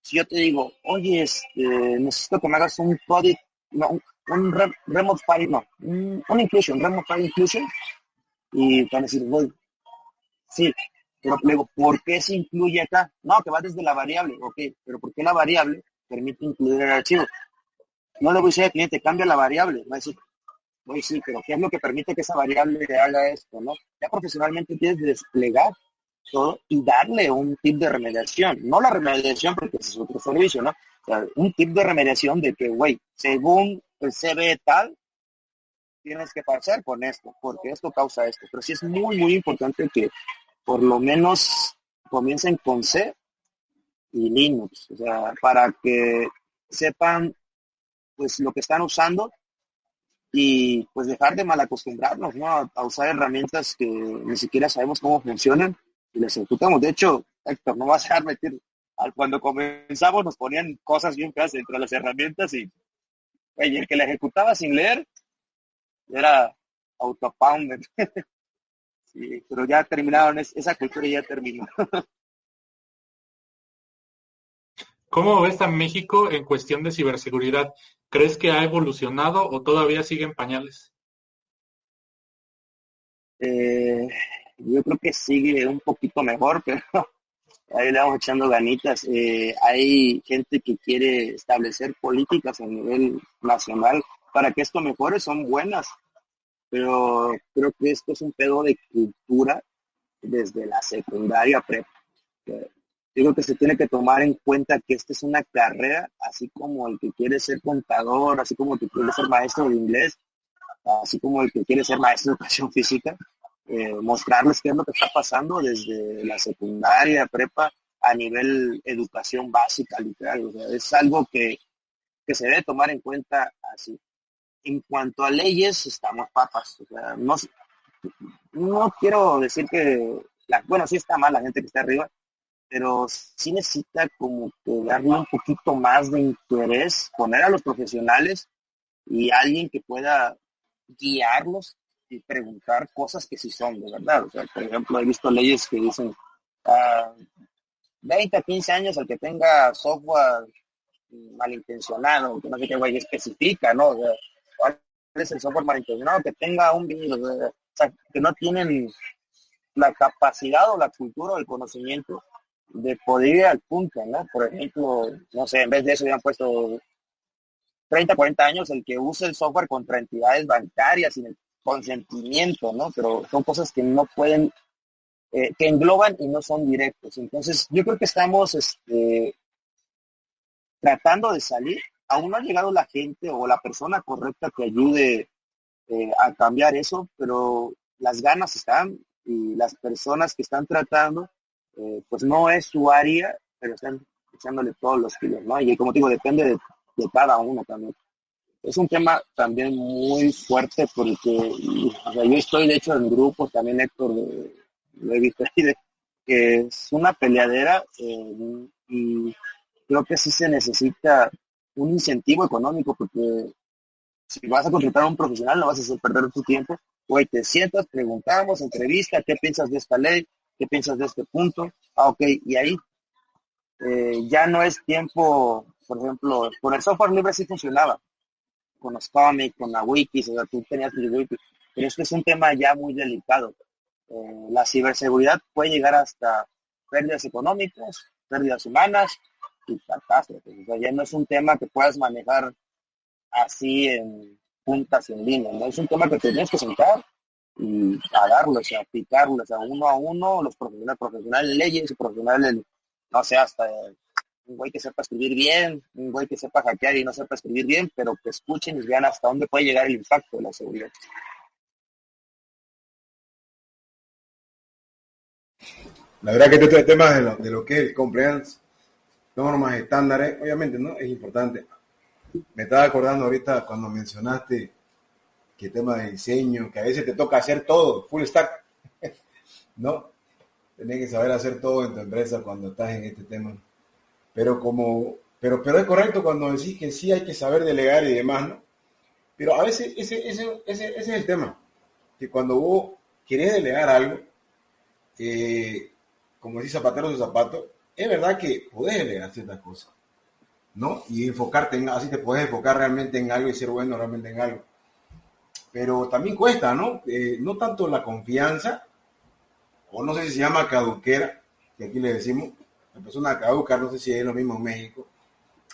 Si yo te digo, oye, necesito que me hagas un código, no, un remote file, no, un inclusion, remote file inclusion, y van a decir, voy, sí, pero luego, ¿por qué se incluye acá? No, que va desde la variable, ok, pero ¿por qué la variable permite incluir el archivo? No le voy a decir al cliente, cambia la variable, va a decir, voy, sí, pero ¿qué es lo que permite que esa variable haga esto, no? Ya profesionalmente tienes que desplegar todo y darle un tip de remediación, no la remediación porque ese es otro servicio, ¿no? O sea, un tip de remediación de que, güey, según el CB tal, tienes que pasar con esto, porque esto causa esto. Pero sí es muy, muy importante que por lo menos comiencen con C y Linux, o sea, para que sepan pues lo que están usando y pues dejar de mal acostumbrarnos, ¿no? A usar herramientas que ni siquiera sabemos cómo funcionan y las ejecutamos. De hecho, Héctor, no vas a dejar meter, cuando comenzamos nos ponían cosas bien feas dentro de las herramientas y oye, el que la ejecutaba sin leer era autopounder. Sí, pero ya terminaron, esa cultura ya terminó. ¿Cómo ves a México en cuestión de ciberseguridad? ¿Crees que ha evolucionado o todavía sigue en pañales? Eh, yo creo que sigue un poquito mejor, pero ahí le vamos echando ganitas. Hay gente que quiere establecer políticas a nivel nacional para que esto mejore, son buenas, pero creo que esto es un pedo de cultura desde la secundaria prepa. Yo creo que se tiene que tomar en cuenta que esta es una carrera, así como el que quiere ser contador, así como el que quiere ser maestro de inglés, así como el que quiere ser maestro de educación física, mostrarles qué es lo que está pasando desde la secundaria, prepa, a nivel educación básica, literal. O sea, es algo que se debe tomar en cuenta así. En cuanto a leyes, estamos papas. O sea, no quiero decir que, bueno, sí está mal la gente que está arriba, pero sí necesita como que darle un poquito más de interés, poner a los profesionales y alguien que pueda guiarlos y preguntar cosas que sí son de verdad. O sea, por ejemplo, he visto leyes que dicen ah, 20 a 15 años al que tenga software malintencionado, que no sé qué güey especifica, ¿no? O sea, ¿cuál es el software malintencionado? Que tenga un virus, o sea, que no tienen la capacidad o la cultura o el conocimiento de poder ir al punto, ¿no? Por ejemplo, no sé, en vez de eso hubieran puesto 30, 40 años el que use el software contra entidades bancarias sin el consentimiento, ¿no? Pero son cosas que no pueden, que engloban y no son directos. Entonces, yo creo que estamos tratando de salir. Aún no ha llegado la gente o la persona correcta que ayude a cambiar eso, pero las ganas están y las personas que están tratando, pues no es su área, pero están echándole todos los kilos, ¿no? Y como te digo, depende de cada uno también. Es un tema también muy fuerte porque o sea, yo estoy de hecho en grupos, también Héctor lo he visto ahí, que es una peleadera y creo que sí se necesita un incentivo económico porque si vas a contratar a un profesional no vas a hacer perder tu tiempo. Güey, te sientas, preguntamos, entrevista, ¿qué piensas de esta ley? ¿Qué piensas de este punto? Ah, ok, y ahí ya no es tiempo, por ejemplo, con el software libre sí funcionaba, con los cómics, con la wikis, o sea, tú tenías tu wiki, pero este es un tema ya muy delicado. La ciberseguridad puede llegar hasta pérdidas económicas, pérdidas humanas y catástrofes. O sea, ya no es un tema que puedas manejar así en puntas y en línea, ¿no? Es un tema que tienes que sentar y a darlo, o sea, aplicarlo, o sea, uno a uno, los profesionales en leyes y profesionales, no sé, hasta un güey que sepa escribir bien, un güey que sepa hackear y no sepa escribir bien, pero que escuchen y vean hasta dónde puede llegar el impacto de la seguridad. La verdad que este tema de lo que es el compliance, normas, estándares, obviamente, ¿no? Es importante. Me estaba acordando ahorita cuando mencionaste que el tema de diseño, que a veces te toca hacer todo, full stack, ¿no? Tienes que saber hacer todo en tu empresa cuando estás en este tema. Pero es correcto cuando decís que sí hay que saber delegar y demás, ¿no? Pero a veces ese es el tema, que cuando vos querés delegar algo, como decís zapatero de zapato, es verdad que podés delegar ciertas cosas, ¿no? Y enfocarte así te puedes enfocar realmente en algo y ser bueno realmente en algo. Pero también cuesta, ¿no? No tanto la confianza, o no sé si se llama caduquera, que aquí le decimos, la persona caduca, no sé si es lo mismo en México,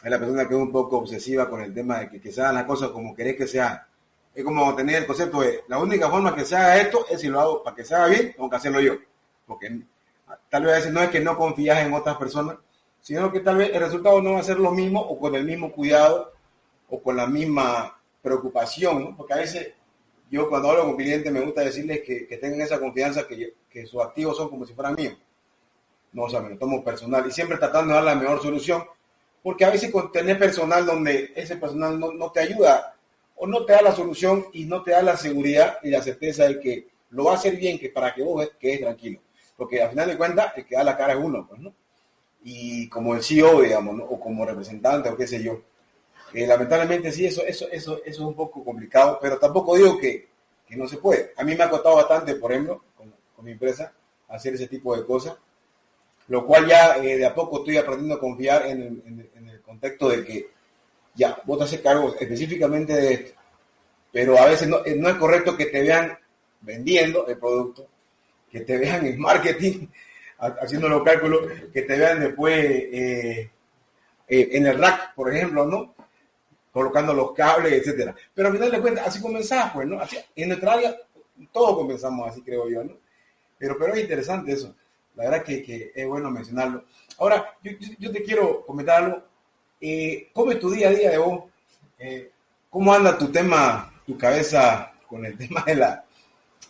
es la persona que es un poco obsesiva con el tema de que se hagan las cosas como querés que sea. Es como tener el concepto de, la única forma que se haga esto es si lo hago para que se haga bien, tengo que hacerlo yo. Porque tal vez a veces no es que no confías en otras personas, sino que tal vez el resultado no va a ser lo mismo o con el mismo cuidado o con la misma preocupación, ¿no? Porque a veces yo cuando hablo con clientes me gusta decirles que tengan esa confianza que sus activos son como si fueran míos. No, o sea, me lo tomo personal y siempre tratando de dar la mejor solución, porque a veces con tener personal donde ese personal no te ayuda o no te da la solución y no te da la seguridad y la certeza de que lo va a hacer bien, que para que vos quedes tranquilo. Porque al final de cuentas, el que da la cara es uno, pues, ¿no? Y como el CEO, digamos, ¿no? O como representante o qué sé yo. Lamentablemente sí, eso es un poco complicado, pero tampoco digo que no se puede. A mí me ha costado bastante, por ejemplo, con mi empresa, hacer ese tipo de cosas, lo cual ya de a poco estoy aprendiendo a confiar en el contexto de que ya, vos te haces cargo específicamente de esto, pero a veces no es correcto que te vean vendiendo el producto, que te vean en marketing, haciendo los cálculos, que te vean después en el rack, por ejemplo, ¿no? Colocando los cables, etcétera. Pero al final de cuentas, así comenzás, pues, ¿no? Así, en nuestra área, todos comenzamos así, creo yo, ¿no? Pero es interesante eso. La verdad que es bueno mencionarlo. Ahora, yo te quiero comentar algo. ¿Cómo es tu día a día de vos? ¿Cómo anda tu tema, tu cabeza con el tema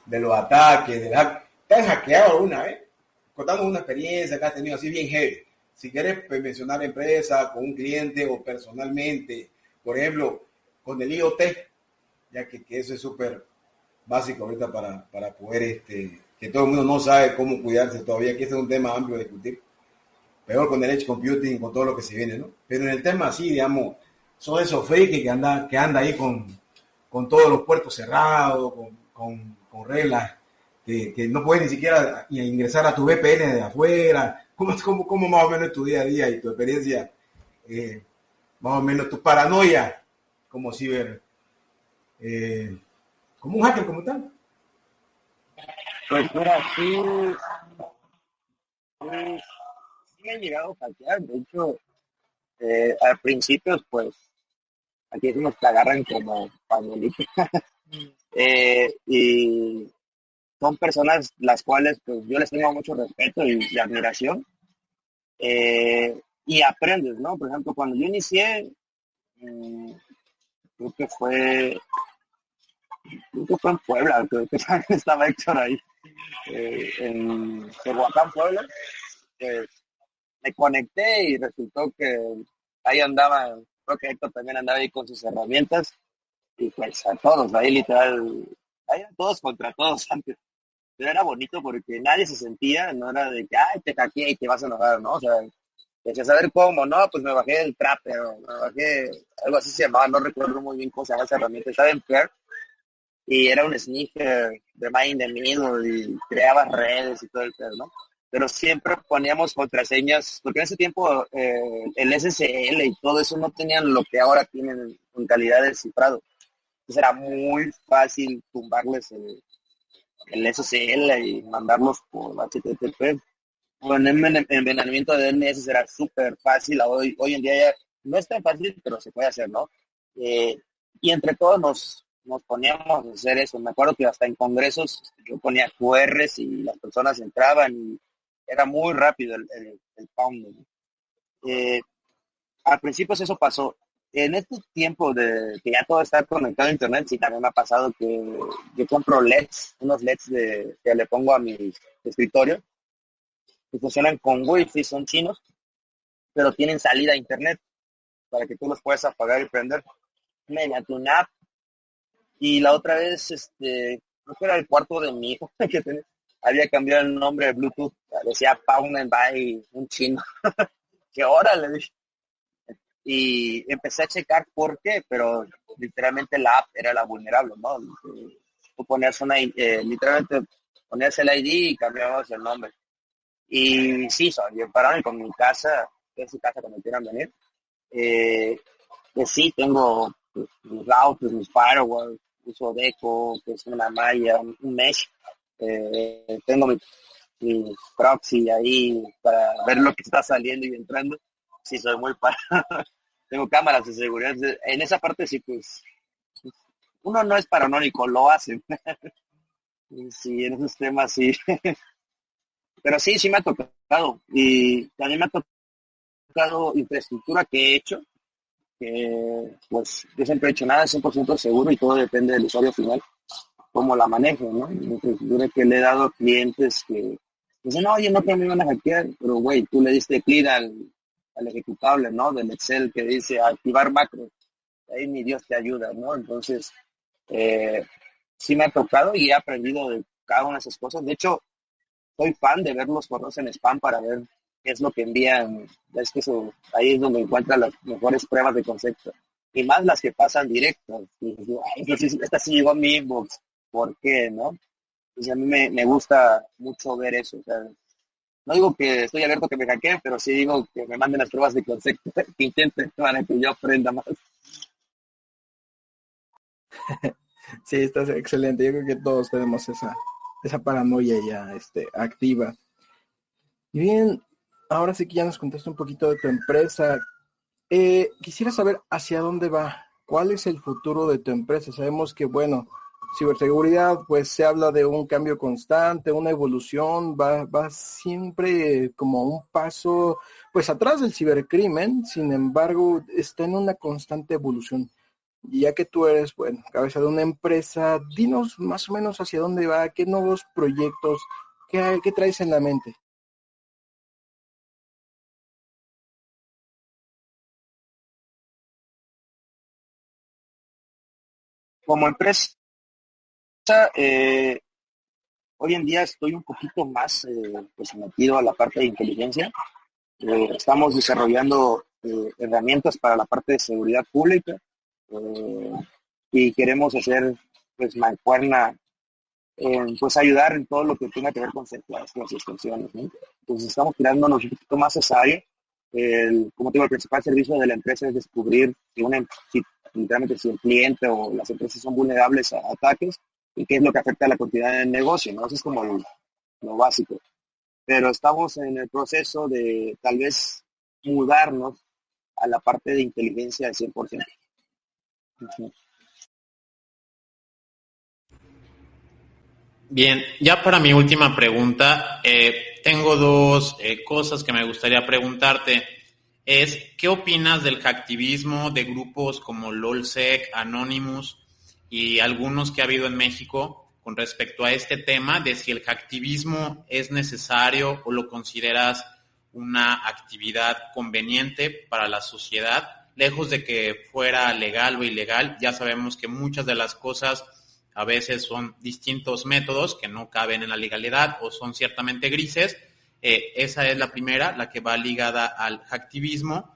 de los ataques? ¿Te has hackeado alguna vez? Contando una experiencia que has tenido así bien heavy. Si quieres pues, mencionar empresa, con un cliente o personalmente, por ejemplo, con el IoT, ya que eso es súper básico ahorita para poder, que todo el mundo no sabe cómo cuidarse todavía, que este es un tema amplio de discutir. peor con el edge computing, con todo lo que se viene, ¿no? Pero en el tema así, digamos, son esos frikis que anda ahí con todos los puertos cerrados, con reglas que no puedes ni siquiera ingresar a tu VPN de afuera. ¿Cómo más o menos es tu día a día y tu experiencia, más o menos tu paranoia como como un hacker como tal? Pues mira, sí me han llegado a hackear. De hecho, al principio, pues, aquí decimos que agarran como pañuelitos. Y son personas las cuales, pues, yo les tengo mucho respeto y admiración. Y aprendes, ¿no? Por ejemplo, cuando yo inicié, mm, creo que fue, creo que fue en Puebla, creo que estaba Héctor ahí, en Tehuacán, Puebla, pues me conecté y resultó que ahí andaba, creo que Héctor también andaba ahí con sus herramientas y pues a todos, ahí literal, ahí eran todos contra todos antes. Pero era bonito porque nadie se sentía, no era de que, ay, te hackeé y te vas a enojar, ¿no? O sea, decía, saber cómo, no, pues me bajé el Trapper, me bajé, algo así se llamaba, no recuerdo muy bien cómo se llama esa herramienta, estaba en Pear y era un sniffer de Mind the Middle y creaba redes y todo el pedo, ¿no? Pero siempre poníamos contraseñas, porque en ese tiempo el SSL y todo eso no tenían lo que ahora tienen en calidad de cifrado. Entonces era muy fácil tumbarles el SSL y mandarlos por HTTP. Con el envenenamiento de DNS era súper fácil. Hoy en día ya no es tan fácil, pero se puede hacer, ¿no? Y entre todos nos poníamos a hacer eso. Me acuerdo que hasta en congresos yo ponía QRs y las personas entraban y era muy rápido el pounding. Al principio eso pasó. En este tiempo de que ya todo está conectado a internet, sí también me ha pasado que yo compro LEDs, unos LEDs que le pongo a mi escritorio, que funcionan con Wi-Fi, son chinos, pero tienen salida a internet para que tú los puedas apagar y prender mediante una app. Y la otra vez, creo que era el cuarto de mi hijo, había cambiado el nombre de Bluetooth, decía Pound and Buy, un chino. ¿Qué hora le dije? Y empecé a checar por qué, pero literalmente la app era la vulnerable, ¿no? Tú ponías literalmente ponías el ID y cambiabas el nombre. Y sí, pararon con mi casa, que es su casa cuando quieran venir. Pues sí, tengo pues, mis routers, mis firewalls, uso Deco, que es una malla, un mesh. Tengo mi proxy ahí para ver lo que está saliendo y entrando. Sí, soy muy para. Tengo cámaras de seguridad. En esa parte sí, pues, uno no es paranoico, lo hace. Sí, en esos temas sí. Pero sí me ha tocado. Y también me ha tocado infraestructura que he hecho, que pues yo siempre he hecho nada 100% seguro y todo depende del usuario final, cómo la manejo, ¿no? Infraestructura que le he dado a clientes que dicen, no, oye, no que me van a hackear, pero güey, tú le diste clic al ejecutable, ¿no? Del Excel que dice activar macro, ahí mi Dios te ayuda, ¿no? Entonces, sí me ha tocado y he aprendido de cada una de esas cosas. De hecho, soy fan de ver los correos en spam para ver qué es lo que envían. Es que ahí es donde encuentran las mejores pruebas de concepto. Y más las que pasan directas. Y digo, ay, esta sí llegó a mi inbox. ¿Por qué, no? Entonces a mí me gusta mucho ver eso. O sea, no digo que estoy abierto a que me hackeen, pero sí digo que me manden las pruebas de concepto que intenten para que yo aprenda más. Sí, estás excelente. Yo creo que todos tenemos esa paranoia ya activa. Y bien, ahora sí que ya nos contaste un poquito de tu empresa. Quisiera saber hacia dónde va. ¿Cuál es el futuro de tu empresa? Sabemos que, bueno, ciberseguridad, pues se habla de un cambio constante, una evolución, va siempre como un paso, pues atrás del cibercrimen, sin embargo, está en una constante evolución. Y ya que tú eres, bueno, cabeza de una empresa, dinos más o menos hacia dónde va, qué nuevos proyectos, qué traes en la mente. Como empresa, eh, hoy en día estoy un poquito más pues metido a la parte de inteligencia. Estamos desarrollando herramientas para la parte de seguridad pública y queremos hacer pues mancuerna pues ayudar en todo lo que tenga que ver con secuestros y extorsiones, ¿no? Entonces estamos tirándonos un poquito más a esa área. Como te digo, el principal servicio de la empresa es descubrir literalmente si el cliente o las empresas son vulnerables a ataques y qué es lo que afecta a la continuidad del negocio, ¿no? Eso es como lo básico. Pero estamos en el proceso de tal vez mudarnos a la parte de inteligencia al 100%. Uh-huh. Bien, ya para mi última pregunta, tengo dos cosas que me gustaría preguntarte. ¿Qué opinas del hacktivismo de grupos como LOLSEC, Anonymous y algunos que ha habido en México con respecto a este tema de si el hacktivismo es necesario o lo consideras una actividad conveniente para la sociedad? Lejos de que fuera legal o ilegal, ya sabemos que muchas de las cosas a veces son distintos métodos que no caben en la legalidad o son ciertamente grises. Esa es la primera, la que va ligada al hacktivismo.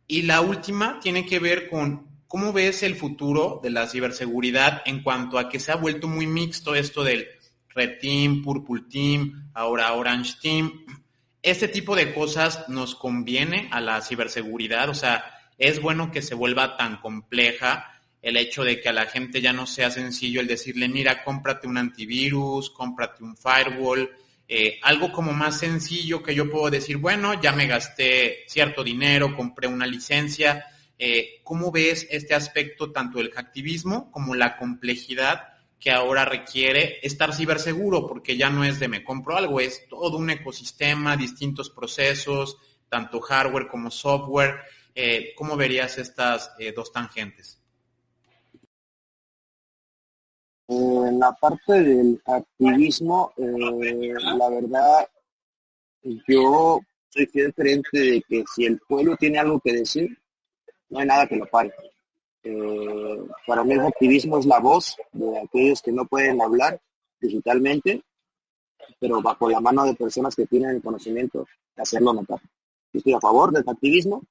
Y la última tiene que ver con cómo ves el futuro de la ciberseguridad en cuanto a que se ha vuelto muy mixto esto del Red Team, Purple Team, ahora Orange Team. ¿Este tipo de cosas nos conviene a la ciberseguridad? O sea, ¿es bueno que se vuelva tan compleja el hecho de que a la gente ya no sea sencillo el decirle, mira, cómprate un antivirus, cómprate un firewall, algo como más sencillo que yo puedo decir, bueno, ya me gasté cierto dinero, compré una licencia? ¿Cómo ves este aspecto tanto del hacktivismo como la complejidad que ahora requiere estar ciberseguro? Porque ya no es de me compro algo, es todo un ecosistema, distintos procesos, tanto hardware como software. ¿Cómo verías estas dos tangentes? En la parte del activismo, la verdad, yo soy fiel creyente de que si el pueblo tiene algo que decir, no hay nada que lo pare. Para mí el activismo es la voz de aquellos que no pueden hablar digitalmente, pero bajo la mano de personas que tienen el conocimiento de hacerlo notar. Yo estoy a favor del activismo,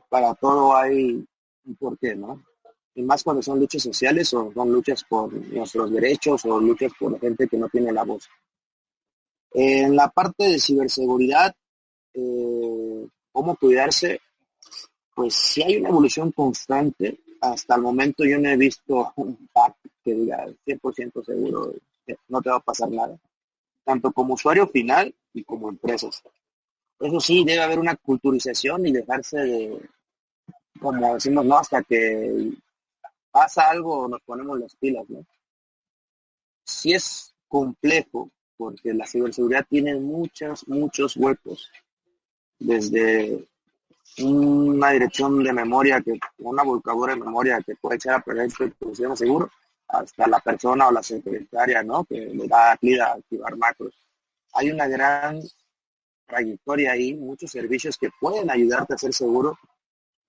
para todo hay un porqué, ¿no? Y más cuando son luchas sociales o son luchas por nuestros derechos o luchas por la gente que no tiene la voz. En la parte de ciberseguridad, cómo cuidarse, pues sí hay una evolución constante. Hasta el momento yo no he visto un pack que diga 100% seguro que no te va a pasar nada, tanto como usuario final y como empresas. Eso sí, debe haber una culturización y dejarse de, como decimos, no, hasta que pasa algo nos ponemos las pilas, ¿no? Sí es complejo porque la ciberseguridad tiene muchos huecos, desde una dirección de memoria, una volcadura de memoria que puede echar a perder tu sistema seguro, hasta la persona o la secretaria, ¿no? Que le da clic a activar macros. Hay una gran trayectoria ahí, muchos servicios que pueden ayudarte a ser seguro,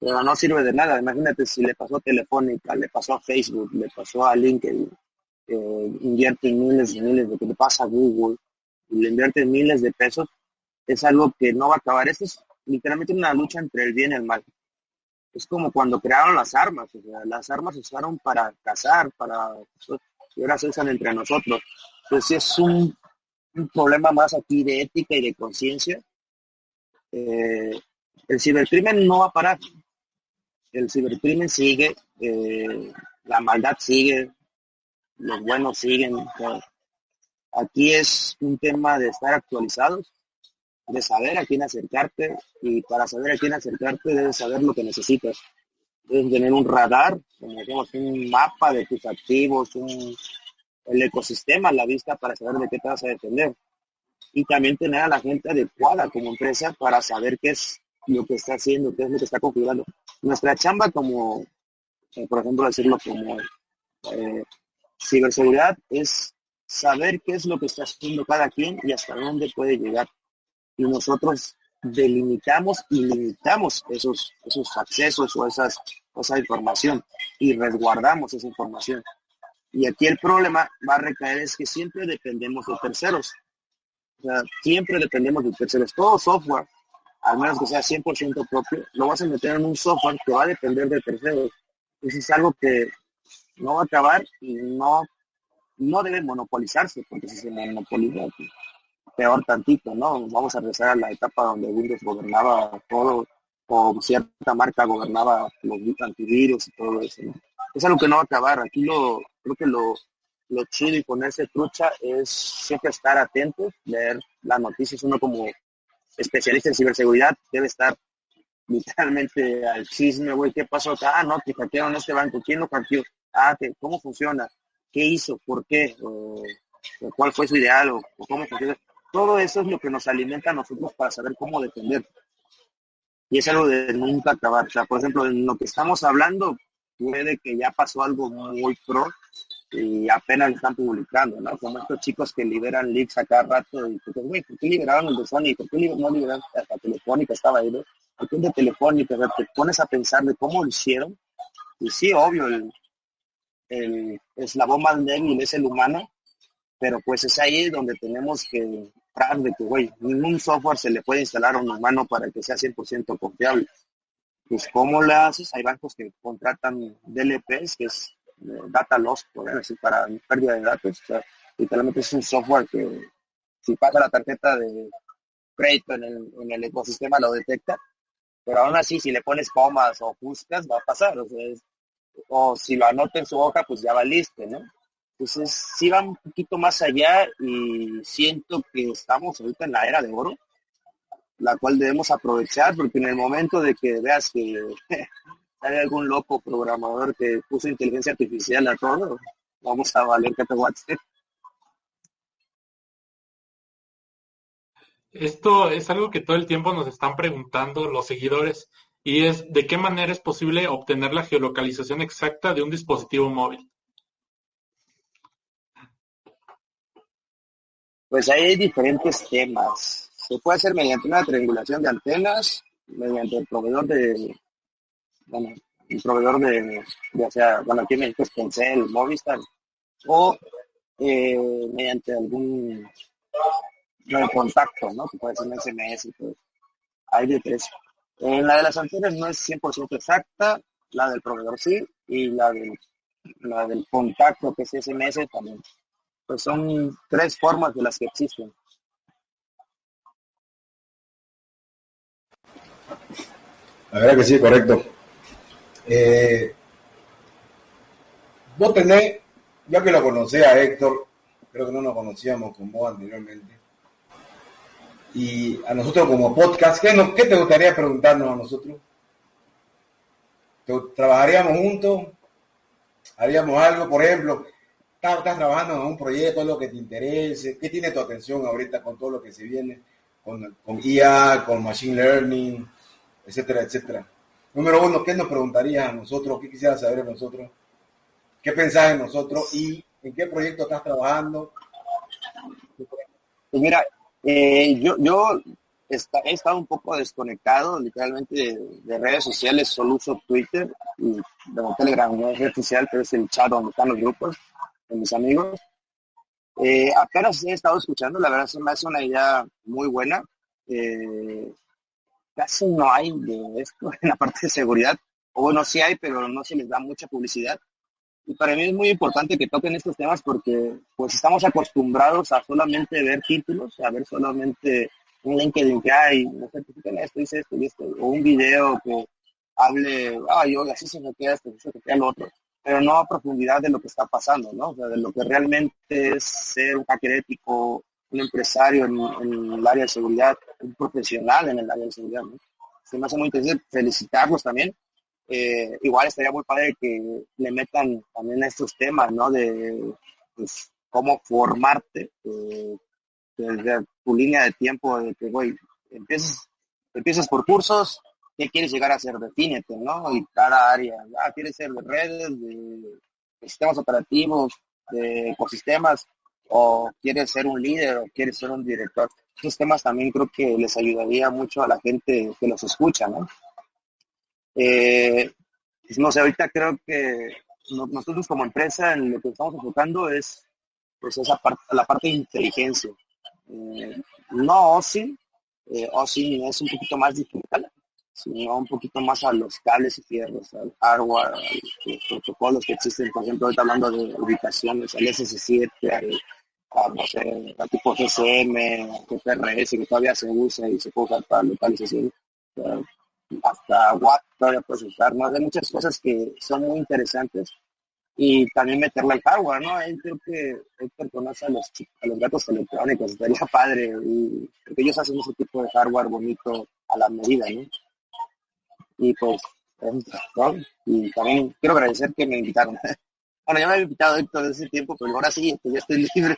pero no sirve de nada. Imagínate si le pasó a Telefónica, le pasó a Facebook, le pasó a LinkedIn, invierten miles y miles de que le pasa a Google, y le invierten miles de pesos, es algo que no va a acabar. Esto es literalmente una lucha entre el bien y el mal. Es como cuando crearon las armas, o sea, las armas se usaron para cazar, y ahora se usan entre nosotros. Entonces es un problema más aquí de ética y de conciencia. El cibercrimen no va a parar. El cibercrimen sigue, la maldad sigue, los buenos siguen. O sea, aquí es un tema de estar actualizados, de saber a quién acercarte, y para saber a quién acercarte debes saber lo que necesitas. Debes tener un radar, como decimos, un mapa de tus activos, el ecosistema a la vista para saber de qué te vas a defender. Y también tener a la gente adecuada como empresa para saber qué es lo que está haciendo, qué es lo que está configurando. Nuestra chamba como, por ejemplo, decirlo como ciberseguridad, es saber qué es lo que está haciendo cada quien y hasta dónde puede llegar. Y nosotros delimitamos y limitamos esos accesos o esa información y resguardamos esa información. Y aquí el problema va a recaer es que siempre dependemos de terceros. O sea, siempre dependemos de terceros. Todo software al menos que sea 100% propio, lo vas a meter en un software que va a depender de terceros. Eso es algo que no va a acabar y no debe monopolizarse, porque si se monopoliza, pues, peor tantito, ¿no? Vamos a regresar a la etapa donde Windows gobernaba todo, o cierta marca gobernaba los antivirus y todo eso, ¿no? Es algo que no va a acabar. Aquí creo que lo chido y ponerse trucha es siempre estar atentos, leer las noticias. Uno como especialista en ciberseguridad debe estar literalmente al chisme, güey, ¿qué pasó acá? Ah, no, que hackearon este banco, ¿quién lo hackeó? Ah, ¿cómo funciona? ¿Qué hizo? ¿Por qué? O ¿cuál fue su ideal? O cómo funciona. Todo eso es lo que nos alimenta a nosotros para saber cómo defender. Y es algo de nunca acabar. O sea, por ejemplo, en lo que estamos hablando, puede que ya pasó algo muy pro y apenas lo están publicando, ¿no? Como estos chicos que liberan leaks a cada rato y pues, güey, ¿por qué liberaron el de Sony? ¿Por qué no liberaron hasta Telefónica? Estaba ahí, ¿no? ¿Por qué el de Telefónica? O sea, te pones a pensar de cómo lo hicieron. Y sí, obvio, el eslabón más débil es el humano, pero pues es ahí donde tenemos que tratar de que, güey, ningún software se le puede instalar a un humano para que sea 100% confiable. Pues, ¿cómo lo haces? Hay bancos que contratan DLPs, que es data loss, por decir, para pérdida de datos. O sea, literalmente es un software que si pasa la tarjeta de crédito en el ecosistema lo detecta, pero aún así si le pones comas o buscas va a pasar. O sea, o si lo anota en su hoja, pues ya valiste, ¿no? Entonces sí va un poquito más allá y siento que estamos ahorita en la era de oro, la cual debemos aprovechar, porque en el momento de que veas que hay algún loco programador que puso inteligencia artificial a todo, vamos a valer que te guache. Esto es algo que todo el tiempo nos están preguntando los seguidores y es ¿de qué manera es posible obtener la geolocalización exacta de un dispositivo móvil? Pues hay diferentes temas. Se puede hacer mediante una triangulación de antenas, mediante el proveedor bueno, el proveedor ya sea, bueno, aquí en México es Telcel, Movistar, o mediante algún contacto, ¿no? Que puede ser un SMS y todo. Hay de tres. En la de las antenas no es 100% exacta, la del proveedor sí, y la del contacto, que es SMS, también. Pues son tres formas de las que existen. La verdad que sí, correcto. Vos tenés, ya que lo conocí a Héctor, creo que no nos conocíamos con vos anteriormente, y a nosotros como podcast, ¿qué te gustaría preguntarnos a nosotros? ¿Trabajaríamos juntos? ¿Haríamos algo? Por ejemplo, ¿estás trabajando en un proyecto, algo que te interese? ¿Qué tiene tu atención ahorita con todo lo que se viene? Con IA, con Machine Learning, etcétera, etcétera. Número uno, ¿qué nos preguntarías a nosotros? ¿Qué quisieras saber de nosotros? ¿Qué pensás en nosotros? ¿Y en qué proyecto estás trabajando? Pues mira, yo he estado un poco desconectado literalmente de redes sociales, solo uso Twitter y Telegram, no es red social, pero es el chat donde están los grupos de mis amigos. Apenas he estado escuchando, la verdad se me hace una idea muy buena. Casi no hay de esto en la parte de seguridad, o bueno, sí hay, pero no se les da mucha publicidad. Y para mí es muy importante que toquen estos temas porque pues estamos acostumbrados a solamente ver títulos, a ver solamente un LinkedIn que hay, no certifican esto, dice esto y esto, o un video que hable, yo así se me queda esto, así se me queda lo otro, pero no a profundidad de lo que está pasando, ¿no? O sea, de lo que realmente es ser un hacker ético, un empresario en el área de seguridad, un profesional en el área de seguridad, ¿no? Se me hace muy interesante felicitarlos también. Igual estaría muy padre que le metan también a estos temas, ¿no? De pues, cómo formarte desde tu línea de tiempo, de que, güey, empiezas por cursos, ¿qué quieres llegar a ser? Defínete, ¿no? Y cada área, ¿quieres ser de redes, de sistemas operativos, de ecosistemas, o quieres ser un líder, o quieres ser un director? Estos temas también creo que les ayudaría mucho a la gente que los escucha, ¿no? No sé, ahorita creo que nosotros como empresa en lo que estamos enfocando es pues esa parte, la parte de inteligencia. No OSI, OSI es un poquito más digital, sino un poquito más a los cables y fierros, al hardware, a los protocolos que existen, por ejemplo, ahorita hablando de ubicaciones, al SS7, no sé, al tipo GSM, GPRS, que todavía se usa y se puede usar para localización, hasta WAP todavía puedes usar, ¿no? Hay muchas cosas que son muy interesantes y también meterle al hardware, ¿no? Ahí creo que Héctor conoce a los gatos electrónicos, estaría padre, y porque ellos hacen ese tipo de hardware bonito a la medida, ¿no? Y pues, ¿no? Y también quiero agradecer que me invitaron. Bueno, ya me había invitado Héctor desde ese tiempo, pero ahora sí, pues ya estoy libre.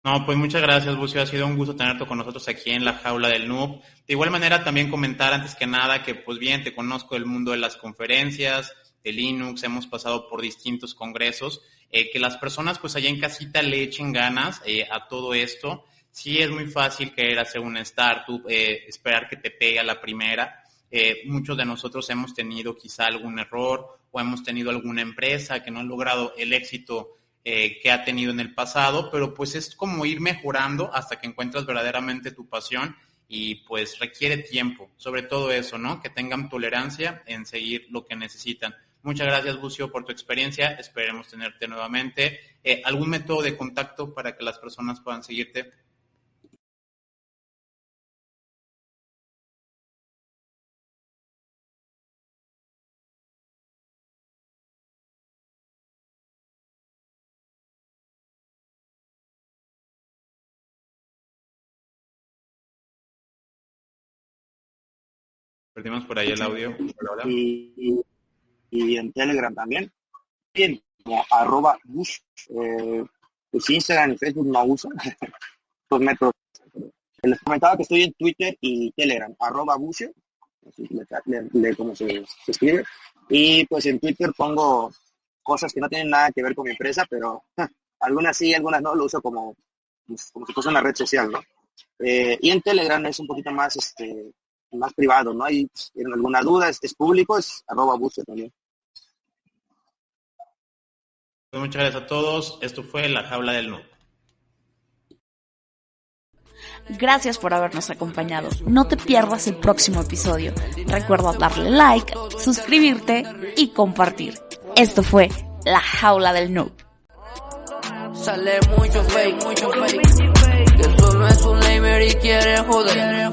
No, pues muchas gracias, Bucio. Ha sido un gusto tenerte con nosotros aquí en la Jaula del Noob. De igual manera, también comentar antes que nada que, pues bien, te conozco del mundo de las conferencias, de Linux, hemos pasado por distintos congresos, que las personas pues allá en casita le echen ganas a todo esto. Sí es muy fácil querer hacer una startup, esperar que te pegue a la primera. Muchos de nosotros hemos tenido quizá algún error o hemos tenido alguna empresa que no ha logrado el éxito que ha tenido en el pasado, pero pues es como ir mejorando hasta que encuentras verdaderamente tu pasión y pues requiere tiempo, sobre todo eso, ¿no? Que tengan tolerancia en seguir lo que necesitan. Muchas gracias, Bucio, por tu experiencia, esperemos tenerte nuevamente. ¿Algún método de contacto para que las personas puedan seguirte? Perdimos por ahí el audio. Y en Telegram también. Bien, como @bush. Pues Instagram y Facebook no uso. Los métodos. Les comentaba que estoy en Twitter y Telegram, @bucio. Así como se escribe. Y pues en Twitter pongo cosas que no tienen nada que ver con mi empresa, pero algunas sí, algunas no, lo uso como si fuese una red social, ¿no? Y en Telegram es un poquito más más privado, ¿no? Hay alguna duda, es público, es @bucio también. Muchas gracias a todos. Esto fue La Jaula del Noob. Gracias por habernos acompañado. No te pierdas el próximo episodio. Recuerda darle like, suscribirte y compartir. Esto fue La Jaula del Noob. Sale mucho fake, que solo es un lamer y quiere joder,